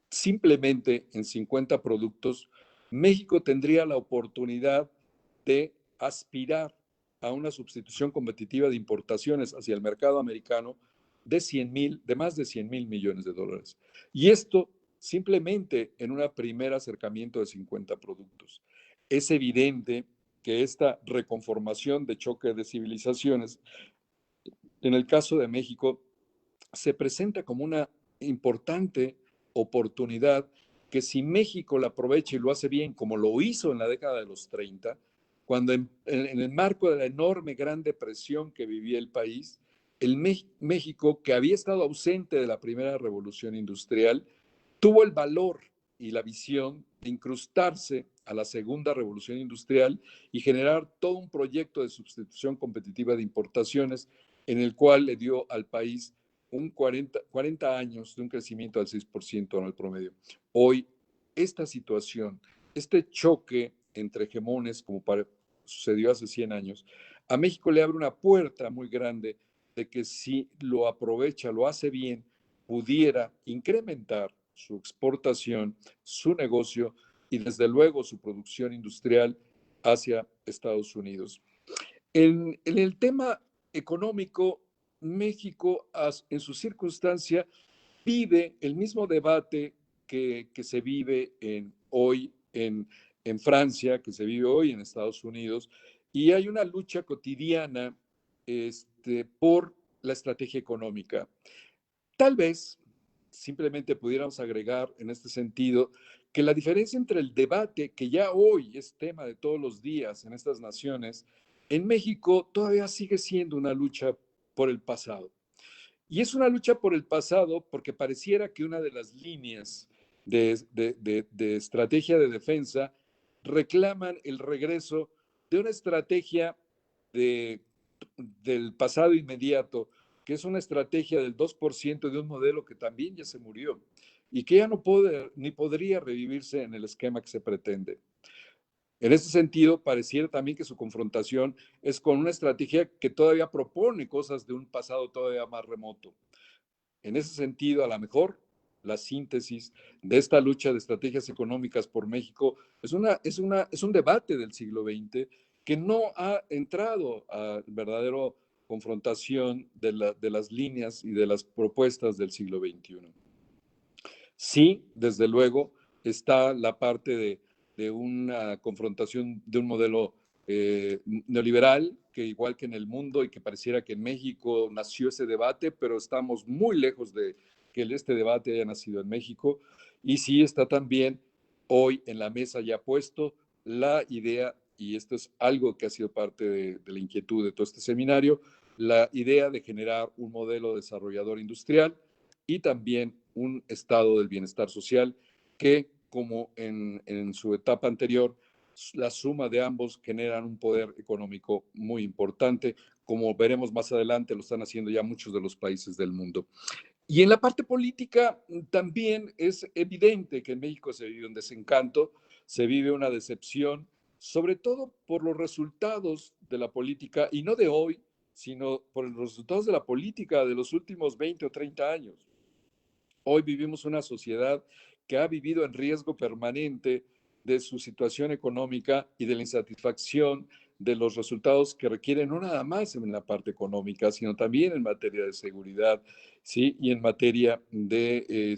simplemente en 50 productos, México tendría la oportunidad de aspirar a una sustitución competitiva de importaciones hacia el mercado americano de más de 100,000 millones de dólares. Y esto simplemente en un primer acercamiento de 50 productos. Es evidente que esta reconformación de choque de civilizaciones, en el caso de México, se presenta como una importante oportunidad que, si México la aprovecha y lo hace bien, como lo hizo en la década de los 30, cuando en el marco de la enorme gran depresión que vivía el país, el México, que había estado ausente de la primera revolución industrial, tuvo el valor y la visión de incrustarse a la segunda revolución industrial y generar todo un proyecto de sustitución competitiva de importaciones en el cual le dio al país 40 años de un crecimiento del 6% en el promedio. Hoy, esta situación, este choque entre hegemones, como sucedió hace 100 años, a México le abre una puerta muy grande de que si lo aprovecha, lo hace bien, pudiera incrementar su exportación, su negocio y desde luego su producción industrial hacia Estados Unidos. En el tema económico, México en su circunstancia vive el mismo debate que se vive hoy en Francia, que se vive hoy en Estados Unidos, y hay una lucha cotidiana por la estrategia económica. Tal vez simplemente pudiéramos agregar en este sentido que la diferencia entre el debate, que ya hoy es tema de todos los días en estas naciones, en México todavía sigue siendo una lucha por el pasado. Y es una lucha por el pasado porque pareciera que una de las líneas de estrategia de defensa reclaman el regreso de una estrategia del pasado inmediato, que es una estrategia del 2% de un modelo que también ya se murió y que ya no puede ni podría revivirse en el esquema que se pretende. En ese sentido, pareciera también que su confrontación es con una estrategia que todavía propone cosas de un pasado todavía más remoto. En ese sentido, a lo mejor la síntesis de esta lucha de estrategias económicas por México es un debate del siglo XX que no ha entrado a verdadera confrontación de las líneas y de las propuestas del siglo XXI. Sí, desde luego, está la parte de una confrontación de un modelo neoliberal, que igual que en el mundo y que pareciera que en México nació ese debate, pero estamos muy lejos de que este debate haya nacido en México. Y sí está también hoy en la mesa ya puesto la idea, y esto es algo que ha sido parte de la inquietud de todo este seminario, la idea de generar un modelo desarrollador industrial y también un estado del bienestar social que, como en su etapa anterior, la suma de ambos generan un poder económico muy importante, como veremos más adelante, lo están haciendo ya muchos de los países del mundo. Y en la parte política también es evidente que en México se vive un desencanto, se vive una decepción, sobre todo por los resultados de la política, y no de hoy, sino por los resultados de la política de los últimos 20 o 30 años. Hoy vivimos una sociedad que ha vivido en riesgo permanente de su situación económica y de la insatisfacción de los resultados que requieren no nada más en la parte económica, sino también en materia de seguridad, ¿sí? Y en materia de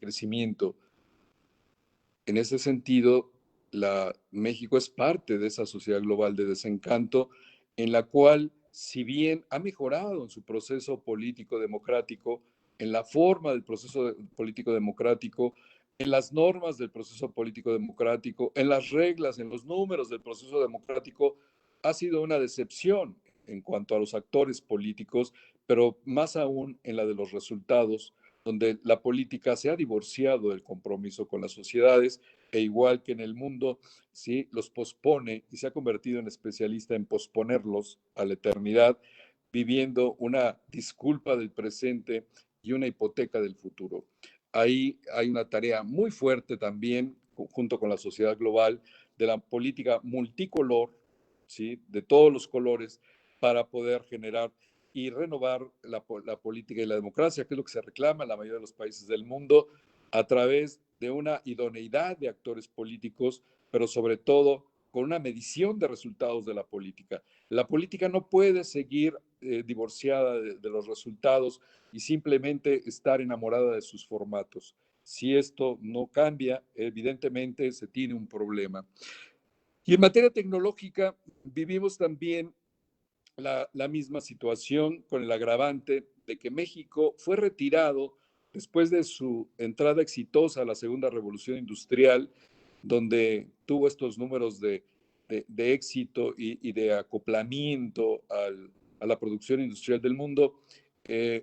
crecimiento. En ese sentido, México es parte de esa sociedad global de desencanto en la cual, si bien ha mejorado en su proceso político democrático, en la forma del proceso político democrático, en las normas del proceso político democrático, en las reglas, en los números del proceso democrático, ha sido una decepción en cuanto a los actores políticos, pero más aún en la de los resultados, donde la política se ha divorciado del compromiso con las sociedades e igual que en el mundo, ¿sí? Los pospone y se ha convertido en especialista en posponerlos a la eternidad, viviendo una disculpa del presente y una hipoteca del futuro. Ahí hay una tarea muy fuerte también, junto con la sociedad global, de la política multicolor, ¿sí? De todos los colores, para poder generar y renovar la política y la democracia, que es lo que se reclama en la mayoría de los países del mundo, a través de una idoneidad de actores políticos, pero sobre todo con una medición de resultados de la política. La política no puede seguir divorciada de los resultados y simplemente estar enamorada de sus formatos. Si esto no cambia, evidentemente se tiene un problema. Y en materia tecnológica, vivimos también la misma situación con el agravante de que México fue retirado después de su entrada exitosa a la segunda revolución industrial, donde tuvo estos números de éxito y de acoplamiento a la producción industrial del mundo,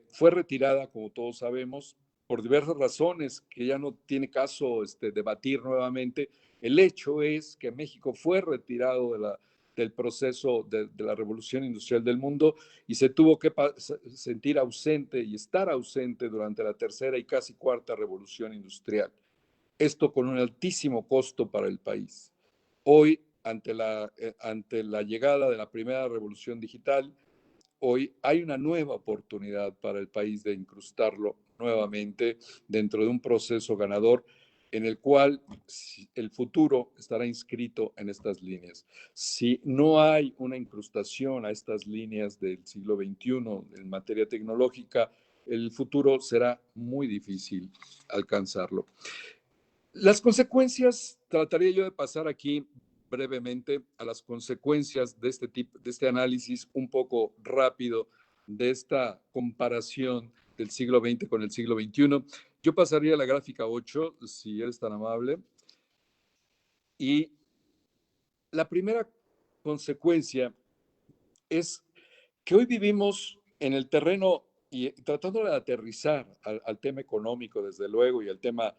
fue retirada, como todos sabemos, por diversas razones que ya no tiene caso debatir nuevamente. El hecho es que México fue retirado del proceso de la revolución industrial del mundo y se tuvo que sentir ausente y estar ausente durante la tercera y casi cuarta revolución industrial. Esto con un altísimo costo para el país. Hoy, ante la llegada de la primera revolución digital, hoy hay una nueva oportunidad para el país de incrustarlo nuevamente dentro de un proceso ganador en el cual el futuro estará inscrito en estas líneas. Si no hay una incrustación a estas líneas del siglo XXI en materia tecnológica, el futuro será muy difícil alcanzarlo. Las consecuencias, trataría yo de pasar aquí brevemente a las consecuencias de este análisis un poco rápido de esta comparación del siglo XX con el siglo XXI. Yo pasaría a la gráfica 8, si eres tan amable. Y la primera consecuencia es que hoy vivimos en el terreno y tratando de aterrizar al tema económico, desde luego, y al tema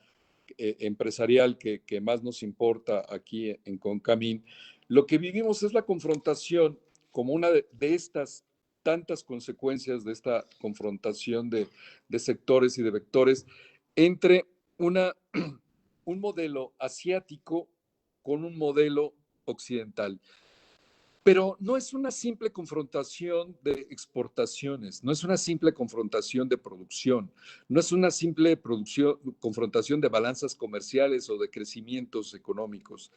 empresarial que más nos importa aquí en Concamín, lo que vivimos es la confrontación como una de estas tantas consecuencias de esta confrontación de sectores y de vectores entre un modelo asiático con un modelo occidental. Pero no es una simple confrontación de exportaciones, no es una simple confrontación de producción, no es una simple confrontación de balanzas comerciales o de crecimientos económicos.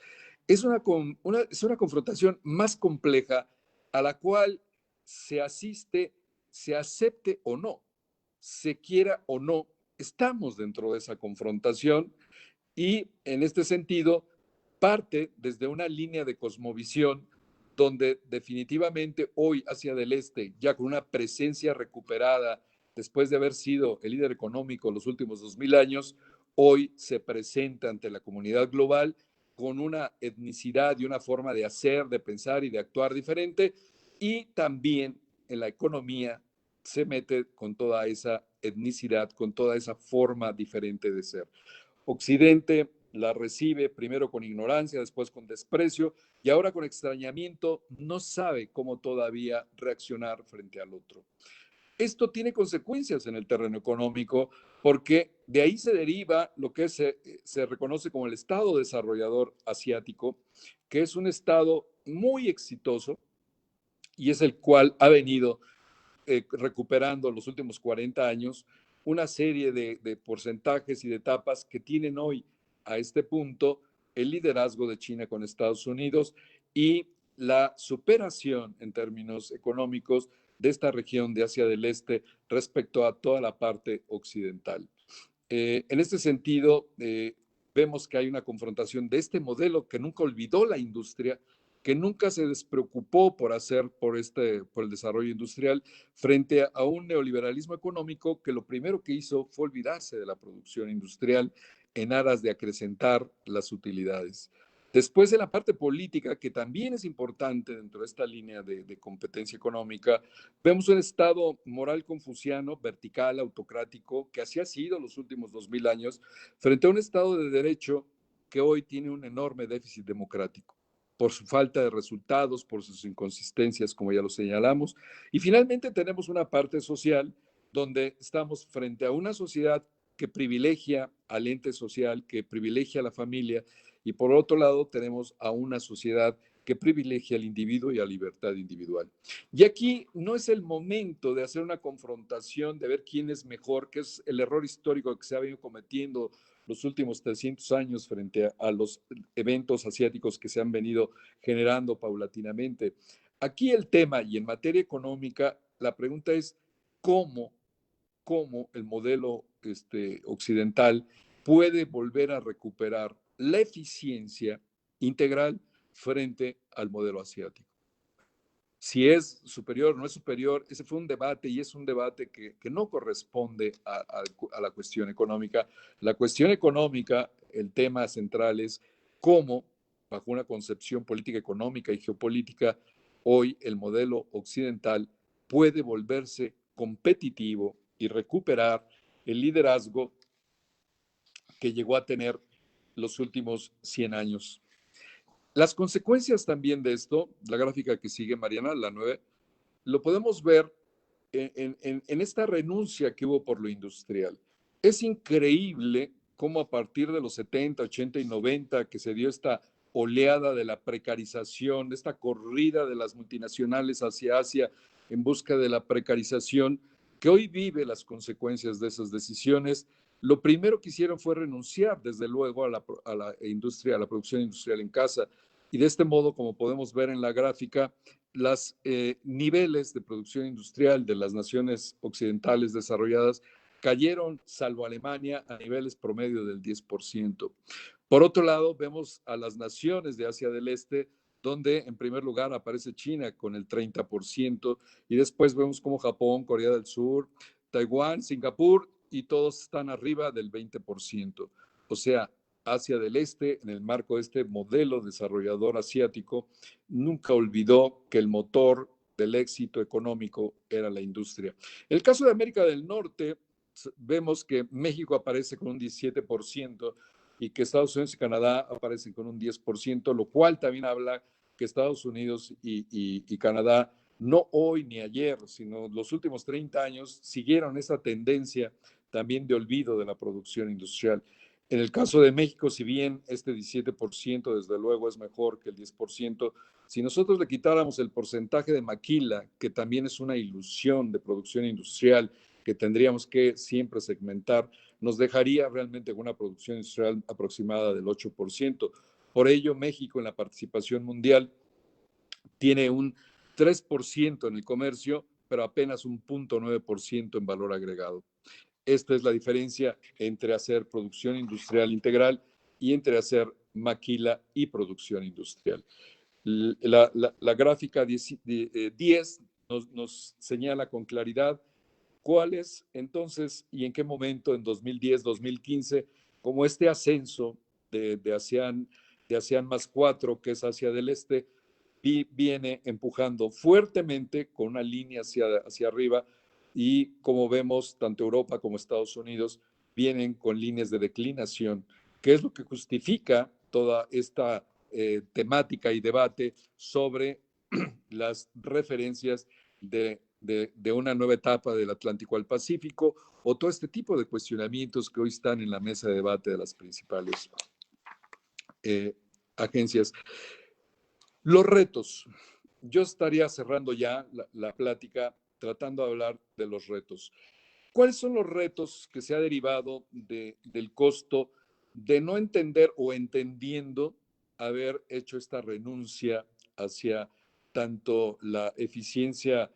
Es una confrontación más compleja a la cual se asiste, se acepte o no, se quiera o no, estamos dentro de esa confrontación y en este sentido parte desde una línea de cosmovisión donde definitivamente hoy Asia del Este, ya con una presencia recuperada después de haber sido el líder económico los últimos 2000 años, hoy se presenta ante la comunidad global con una etnicidad y una forma de hacer, de pensar y de actuar diferente, y también en la economía se mete con toda esa etnicidad, con toda esa forma diferente de ser. Occidente la recibe primero con ignorancia, después con desprecio y ahora con extrañamiento, no sabe cómo todavía reaccionar frente al otro. Esto tiene consecuencias en el terreno económico porque de ahí se deriva lo que se reconoce como el Estado desarrollador asiático, que es un Estado muy exitoso y es el cual ha venido recuperando los últimos 40 años una serie de porcentajes y de etapas que tienen hoy a este punto el liderazgo de China con Estados Unidos y la superación en términos económicos de esta región de Asia del Este respecto a toda la parte occidental. En este sentido, vemos que hay una confrontación de este modelo que nunca olvidó la industria, que nunca se despreocupó por el desarrollo industrial, frente a un neoliberalismo económico que lo primero que hizo fue olvidarse de la producción industrial en aras de acrecentar las utilidades. Después de la parte política, que también es importante dentro de esta línea de competencia económica, vemos un Estado moral confuciano, vertical, autocrático, que así ha sido los últimos 2000 años, frente a un Estado de derecho que hoy tiene un enorme déficit democrático por su falta de resultados, por sus inconsistencias, como ya lo señalamos. Y finalmente tenemos una parte social donde estamos frente a una sociedad que privilegia al ente social, que privilegia a la familia, y por otro lado tenemos a una sociedad que privilegia al individuo y a la libertad individual. Y aquí no es el momento de hacer una confrontación, de ver quién es mejor, que es el error histórico que se ha venido cometiendo los últimos 300 años frente a los eventos asiáticos que se han venido generando paulatinamente. Aquí el tema, y en materia económica, la pregunta es cómo el modelo occidental puede volver a recuperar la eficiencia integral frente al modelo asiático. Si es superior o no es superior, ese fue un debate y es un debate que no corresponde a la cuestión económica. La cuestión económica, el tema central es cómo, bajo una concepción política, económica y geopolítica, hoy el modelo occidental puede volverse competitivo y recuperar el liderazgo que llegó a tener los últimos 100 años. Las consecuencias también de esto, la gráfica que sigue, Mariana, la 9, lo podemos ver en esta renuncia que hubo por lo industrial. Es increíble cómo a partir de los 70, 80 y 90 que se dio esta oleada de la precarización, de esta corrida de las multinacionales hacia Asia en busca de la precarización, que hoy vive las consecuencias de esas decisiones. Lo primero que hicieron fue renunciar, desde luego, a la industria, a la producción industrial en casa. Y de este modo, como podemos ver en la gráfica, los niveles de producción industrial de las naciones occidentales desarrolladas cayeron, salvo Alemania, a niveles promedio del 10%. Por otro lado, vemos a las naciones de Asia del Este, donde en primer lugar aparece China con el 30%, y después vemos como Japón, Corea del Sur, Taiwán, Singapur, y todos están arriba del 20%. O sea, Asia del Este, en el marco de este modelo desarrollador asiático, nunca olvidó que el motor del éxito económico era la industria. En el caso de América del Norte, vemos que México aparece con un 17% y que Estados Unidos y Canadá aparecen con un 10%, lo cual también habla que Estados Unidos y Canadá, no hoy ni ayer, sino los últimos 30 años, siguieron esa tendencia también de olvido de la producción industrial. En el caso de México, si bien este 17% desde luego es mejor que el 10%, si nosotros le quitáramos el porcentaje de maquila, que también es una ilusión de producción industrial que tendríamos que siempre segmentar, nos dejaría realmente una producción industrial aproximada del 8%. Por ello, México en la participación mundial tiene un 3% en el comercio, pero apenas un 0.9% en valor agregado. Esta es la diferencia entre hacer producción industrial integral y entre hacer maquila y producción industrial. La gráfica 10 nos señala con claridad cuáles entonces y en qué momento en 2010, 2015, como este ascenso de ASEAN más 4, que es Asia del Este, viene empujando fuertemente con una línea hacia arriba, y como vemos, tanto Europa como Estados Unidos vienen con líneas de declinación, que es lo que justifica toda esta temática y debate sobre las referencias de una nueva etapa del Atlántico al Pacífico, o todo este tipo de cuestionamientos que hoy están en la mesa de debate de las principales agencias. Los retos. Yo estaría cerrando ya la plática tratando de hablar de los retos. ¿Cuáles son los retos que se ha derivado del costo de no entender o entendiendo haber hecho esta renuncia hacia tanto la eficiencia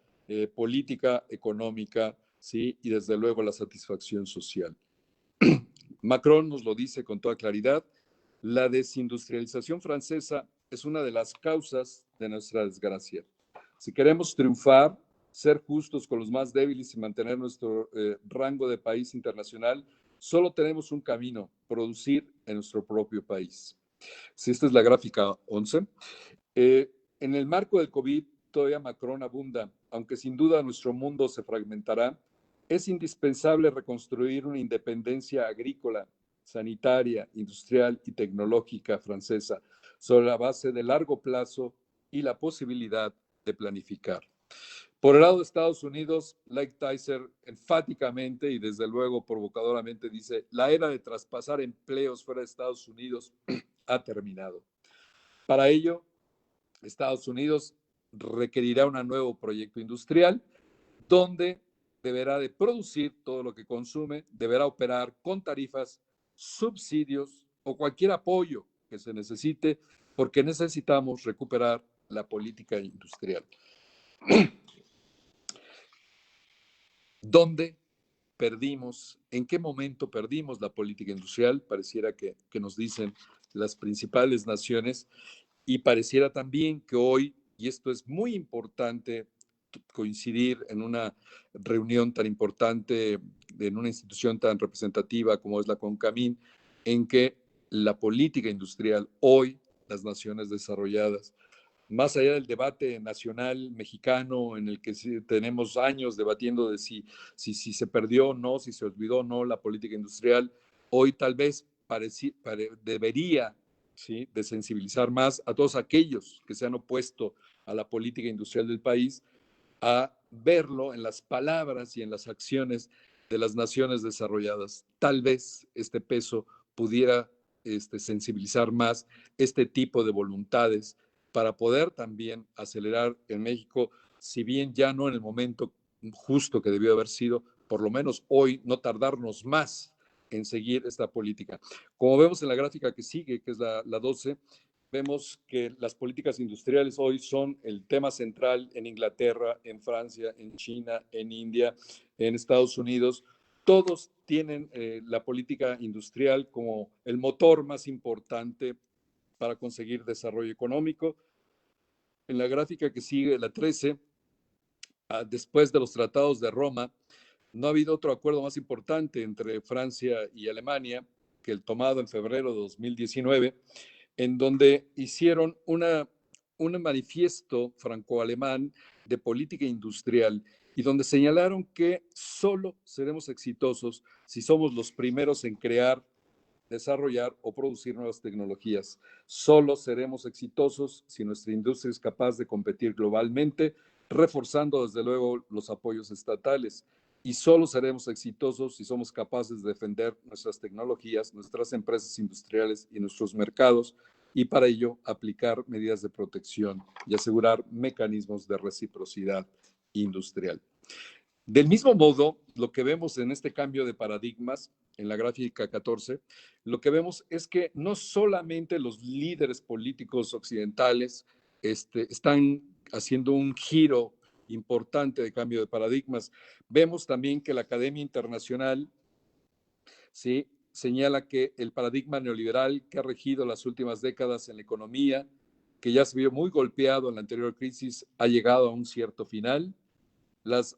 política, económica, ¿sí? Y desde luego la satisfacción social? Macron nos lo dice con toda claridad: la desindustrialización francesa es una de las causas de nuestra desgracia. Si queremos triunfar, ser justos con los más débiles y mantener nuestro rango de país internacional, solo tenemos un camino: producir en nuestro propio país. Si esta es la gráfica 11. En el marco del COVID, todavía Macron abunda. Aunque sin duda nuestro mundo se fragmentará, es indispensable reconstruir una independencia agrícola, sanitaria, industrial y tecnológica francesa sobre la base de largo plazo y la posibilidad de planificar. Por el lado de Estados Unidos, Lighthizer enfáticamente y desde luego provocadoramente dice: la era de traspasar empleos fuera de Estados Unidos ha terminado. Para ello, Estados Unidos requerirá un nuevo proyecto industrial donde deberá de producir todo lo que consume, deberá operar con tarifas, subsidios o cualquier apoyo que se necesite, porque necesitamos recuperar la política industrial. ¿Dónde perdimos? ¿En qué momento perdimos la política industrial? Pareciera que nos dicen las principales naciones, y pareciera también que hoy, y esto es muy importante, coincidir en una reunión tan importante, en una institución tan representativa como es la CONCAMIN, en que la política industrial hoy, las naciones desarrolladas, más allá del debate nacional mexicano en el que tenemos años debatiendo de si se perdió o no, si se olvidó o no la política industrial, hoy tal vez debería, ¿sí?, de sensibilizar más a todos aquellos que se han opuesto a la política industrial del país, a verlo en las palabras y en las acciones de las naciones desarrolladas. Tal vez este peso pudiera sensibilizar más este tipo de voluntades para poder también acelerar en México, si bien ya no en el momento justo que debió haber sido, por lo menos hoy no tardarnos más en seguir esta política. Como vemos en la gráfica que sigue, que es la 12, vemos que las políticas industriales hoy son el tema central en Inglaterra, en Francia, en China, en India, en Estados Unidos. Todos tienen la política industrial como el motor más importante para conseguir desarrollo económico. En la gráfica que sigue, la 13, después de los tratados de Roma, no ha habido otro acuerdo más importante entre Francia y Alemania que el tomado en febrero de 2019, en donde hicieron un manifiesto franco-alemán de política industrial y donde señalaron que solo seremos exitosos si somos los primeros en crear, desarrollar o producir nuevas tecnologías. Solo seremos exitosos si nuestra industria es capaz de competir globalmente, reforzando desde luego los apoyos estatales. Y solo seremos exitosos si somos capaces de defender nuestras tecnologías, nuestras empresas industriales y nuestros mercados, y para ello aplicar medidas de protección y asegurar mecanismos de reciprocidad industrial. Del mismo modo, lo que vemos en este cambio de paradigmas, en la gráfica 14, lo que vemos es que no solamente los líderes políticos occidentales están haciendo un giro importante de cambio de paradigmas, vemos también que la Academia Internacional, ¿sí?, señala que el paradigma neoliberal que ha regido las últimas décadas en la economía, que ya se vio muy golpeado en la anterior crisis, ha llegado a un cierto final.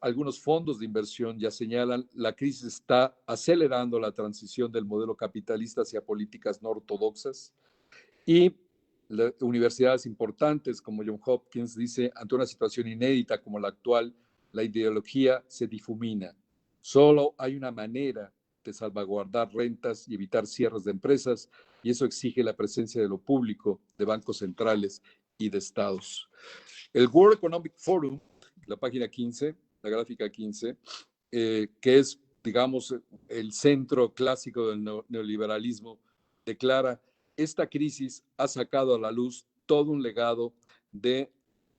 Algunos fondos de inversión ya señalan la crisis está acelerando la transición del modelo capitalista hacia políticas no ortodoxas, y universidades importantes como Johns Hopkins dice, ante una situación inédita como la actual, la ideología se difumina. Solo hay una manera de salvaguardar rentas y evitar cierres de empresas, y eso exige la presencia de lo público, de bancos centrales y de estados. El World Economic Forum, la página 15, la gráfica 15, que es, digamos, el centro clásico del neoliberalismo, declara: esta crisis ha sacado a la luz todo un legado de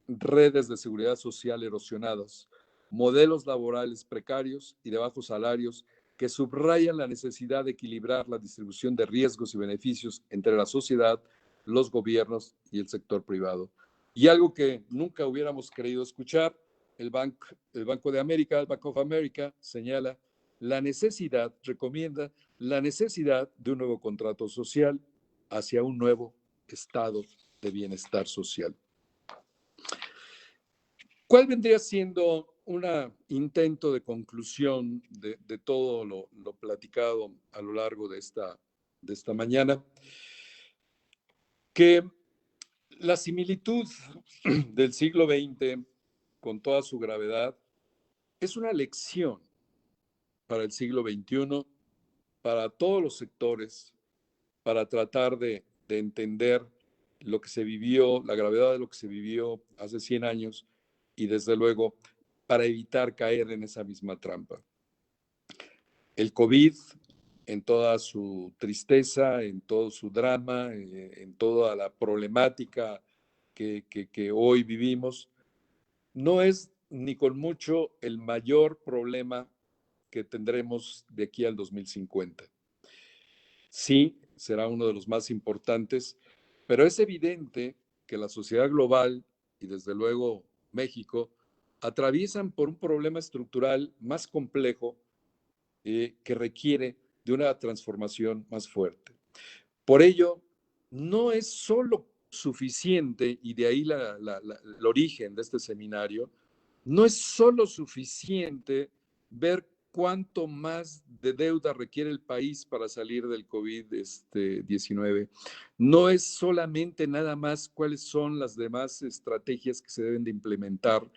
redes de seguridad social erosionadas, modelos laborales precarios y de bajos salarios que subrayan la necesidad de equilibrar la distribución de riesgos y beneficios entre la sociedad, los gobiernos y el sector privado. Y algo que nunca hubiéramos querido escuchar, el Banco de América, el Bank of America, señala recomienda la necesidad de un nuevo contrato social hacia un nuevo estado de bienestar social. ¿Cuál vendría siendo un intento de conclusión de todo lo platicado a lo largo de esta mañana? Que la similitud del siglo XX, con toda su gravedad, es una lección para el siglo XXI, para todos los sectores, para tratar de entender lo que se vivió, la gravedad de lo que se vivió hace 100 años, y desde luego para evitar caer en esa misma trampa. El COVID, en toda su tristeza, en todo su drama, en toda la problemática que hoy vivimos, no es ni con mucho el mayor problema que tendremos de aquí al 2050. Sí, será uno de los más importantes, pero es evidente que la sociedad global y desde luego México atraviesan por un problema estructural más complejo que requiere de una transformación más fuerte. Por ello, no es solo suficiente, y de ahí el origen de este seminario, no es solo suficiente ver cuánto más de deuda requiere el país para salir del COVID-19. No es solamente nada más cuáles son las demás estrategias que se deben de implementar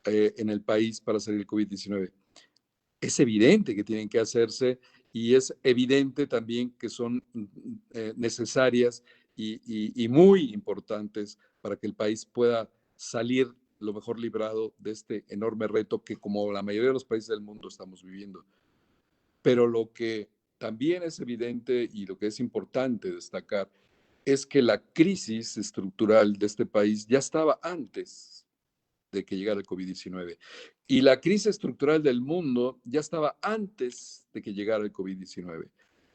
en el país para salir del COVID-19. Es evidente que tienen que hacerse, y es evidente también que son necesarias y muy importantes para que el país pueda salir lo mejor librado de este enorme reto que, como la mayoría de los países del mundo, estamos viviendo. Pero lo que también es evidente y lo que es importante destacar es que la crisis estructural de este país ya estaba antes de que llegara el COVID-19. Y la crisis estructural del mundo ya estaba antes de que llegara el COVID-19.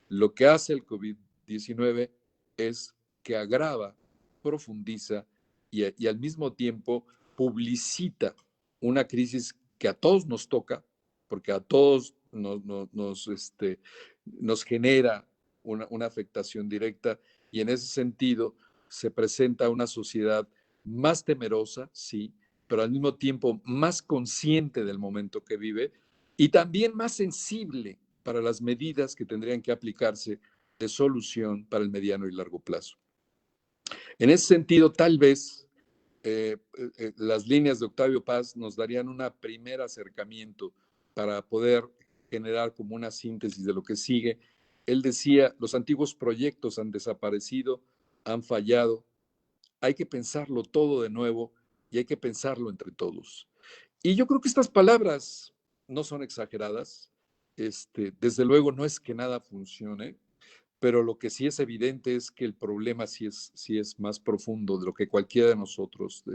Lo que hace el COVID-19 es que agrava, profundiza y al mismo tiempo publicita una crisis que a todos nos toca, porque a todos nos genera una afectación directa, y en ese sentido se presenta una sociedad más temerosa, sí, pero al mismo tiempo más consciente del momento que vive y también más sensible para las medidas que tendrían que aplicarse de solución para el mediano y largo plazo. En ese sentido, tal vez las líneas de Octavio Paz nos darían un primer acercamiento para poder generar como una síntesis de lo que sigue. Él decía, los antiguos proyectos han desaparecido, han fallado, hay que pensarlo todo de nuevo y hay que pensarlo entre todos. Y yo creo que estas palabras no son exageradas. Desde luego no es que nada funcione, pero lo que sí es evidente es que el problema sí es más profundo de lo que cualquiera de nosotros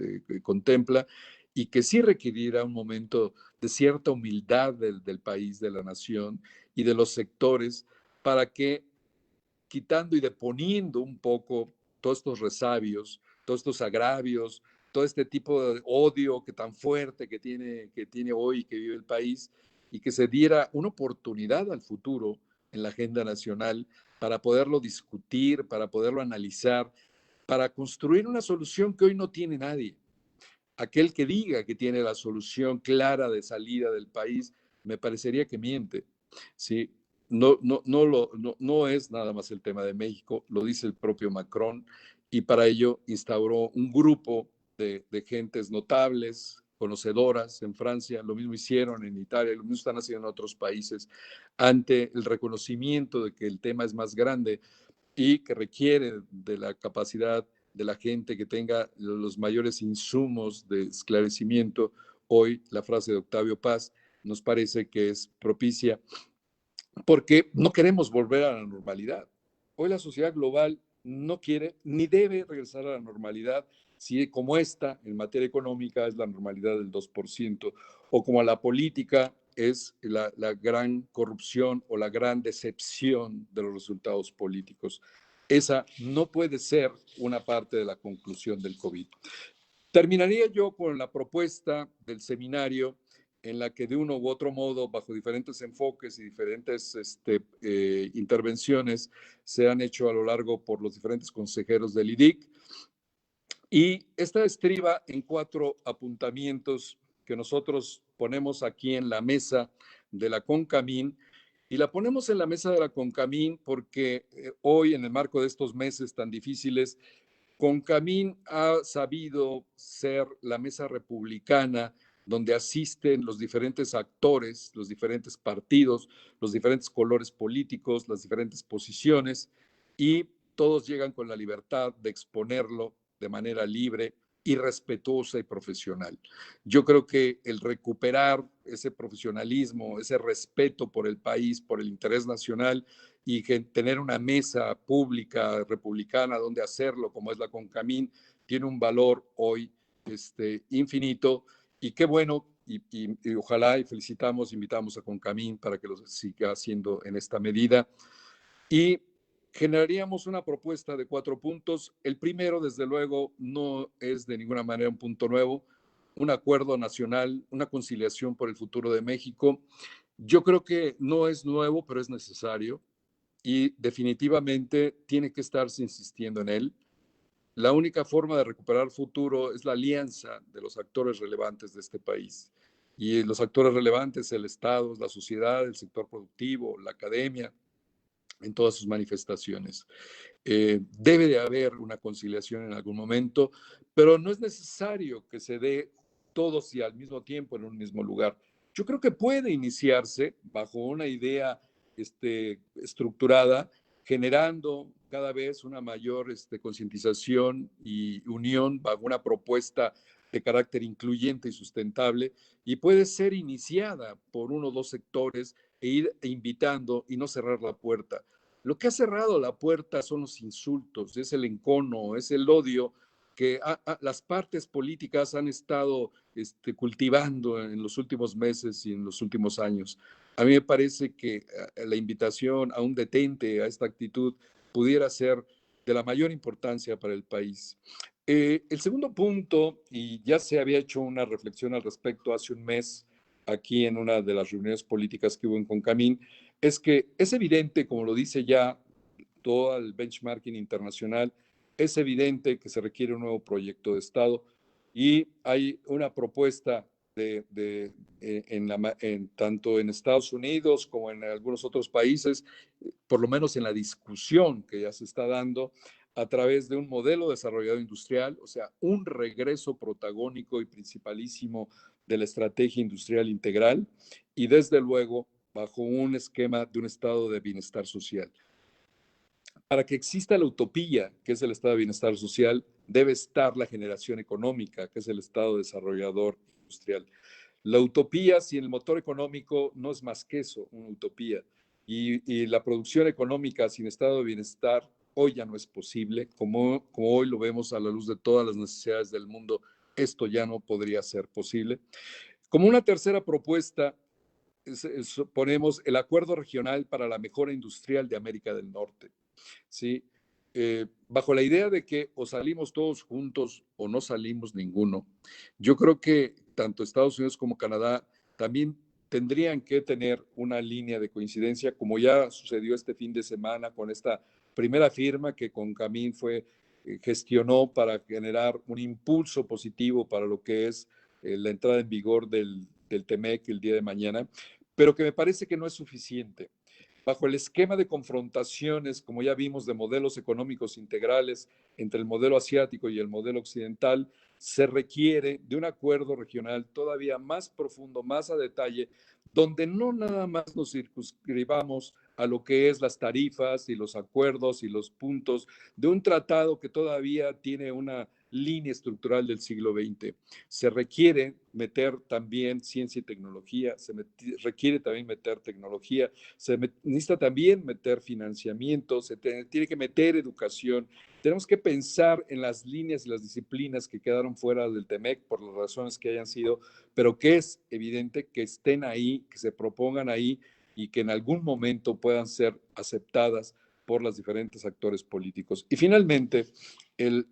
contempla, y que sí requerirá un momento de cierta humildad del país, de la nación y de los sectores, para que, quitando y deponiendo un poco todos estos resabios, todos estos agravios, todo este tipo de odio que tan fuerte que tiene hoy, que vive el país, y que se diera una oportunidad al futuro en la agenda nacional para poderlo discutir, para poderlo analizar, para construir una solución que hoy no tiene nadie. Aquel que diga que tiene la solución clara de salida del país, me parecería que miente. ¿Sí? No es nada más el tema de México, lo dice el propio Macron, y para ello instauró un grupo de gentes notables, conocedoras en Francia, lo mismo hicieron en Italia, lo mismo están haciendo en otros países, ante el reconocimiento de que el tema es más grande y que requiere de la capacidad de la gente que tenga los mayores insumos de esclarecimiento. Hoy la frase de Octavio Paz nos parece que es propicia, porque no queremos volver a la normalidad. Hoy la sociedad global no quiere ni debe regresar a la normalidad, si como esta en materia económica es la normalidad del 2%, o como la política es la gran corrupción o la gran decepción de los resultados políticos. Esa no puede ser una parte de la conclusión del COVID. Terminaría yo con la propuesta del seminario, en la que de uno u otro modo, bajo diferentes enfoques y diferentes intervenciones, se han hecho a lo largo por los diferentes consejeros del IDIC. Y esta estriba en 4 apuntamientos que nosotros ponemos aquí en la mesa de la CONCAMIN, y la ponemos en la mesa de la CONCAMIN porque hoy, en el marco de estos meses tan difíciles, CONCAMIN ha sabido ser la mesa republicana donde asisten los diferentes actores, los diferentes partidos, los diferentes colores políticos, las diferentes posiciones, y todos llegan con la libertad de exponerlo de manera libre y respetuosa y profesional. Yo creo que el recuperar ese profesionalismo, ese respeto por el país, por el interés nacional, y tener una mesa pública republicana donde hacerlo, como es la CONCAMIN, tiene un valor hoy infinito, y qué bueno, y ojalá, y felicitamos, invitamos a CONCAMIN para que lo siga haciendo en esta medida. Y generaríamos una propuesta de 4 puntos. El primero, desde luego, no es de ninguna manera un punto nuevo, un acuerdo nacional, una conciliación por el futuro de México. Yo creo que no es nuevo, pero es necesario, y definitivamente tiene que estarse insistiendo en él. La única forma de recuperar futuro es la alianza de los actores relevantes de este país. Y los actores relevantes, el Estado, la sociedad, el sector productivo, la academia, en todas sus manifestaciones. Debe de haber una conciliación en algún momento, pero no es necesario que se dé todos y al mismo tiempo en un mismo lugar. Yo creo que puede iniciarse bajo una idea estructurada, generando cada vez una mayor concientización y unión bajo una propuesta de carácter incluyente y sustentable, y puede ser iniciada por uno o dos sectores e ir invitando y no cerrar la puerta. Lo que ha cerrado la puerta son los insultos, es el encono, es el odio que las partes políticas han estado cultivando en los últimos meses y en los últimos años. A mí me parece que la invitación a un detente a esta actitud pudiera ser de la mayor importancia para el país. El segundo punto, y ya se había hecho una reflexión al respecto hace un mes aquí en una de las reuniones políticas que hubo en Concamín, es que es evidente, como lo dice ya todo el benchmarking internacional, es evidente que se requiere un nuevo proyecto de Estado y hay una propuesta tanto en Estados Unidos como en algunos otros países, por lo menos en la discusión que ya se está dando, a través de un modelo desarrollado industrial, o sea, un regreso protagónico y principalísimo de la estrategia industrial integral y desde luego bajo un esquema de un estado de bienestar social. Para que exista la utopía, que es el estado de bienestar social, debe estar la generación económica, que es el estado desarrollador industrial. La utopía sin el motor económico no es más que eso, una utopía. Y la producción económica sin estado de bienestar hoy ya no es posible. Como hoy lo vemos a la luz de todas las necesidades del mundo, esto ya no podría ser posible. Como una tercera propuesta, ponemos el Acuerdo Regional para la Mejora Industrial de América del Norte. ¿Sí? Bajo la idea de que o salimos todos juntos o no salimos ninguno, yo creo que tanto Estados Unidos como Canadá también tendrían que tener una línea de coincidencia, como ya sucedió este fin de semana con esta primera firma que Concamín gestionó para generar un impulso positivo para lo que es la entrada en vigor del TEMEC el día de mañana, pero que me parece que no es suficiente. Bajo el esquema de confrontaciones, como ya vimos, de modelos económicos integrales entre el modelo asiático y el modelo occidental, se requiere de un acuerdo regional todavía más profundo, más a detalle, donde no nada más nos circunscribamos a lo que es las tarifas y los acuerdos y los puntos de un tratado que todavía tiene una línea estructural del siglo XX. Se requiere meter también ciencia y tecnología, requiere también meter tecnología, necesita también meter financiamiento, tiene que meter educación. Tenemos que pensar en las líneas y las disciplinas que quedaron fuera del TEMEC por las razones que hayan sido, pero que es evidente que estén ahí, que se propongan ahí y que en algún momento puedan ser aceptadas por los diferentes actores políticos. Y finalmente,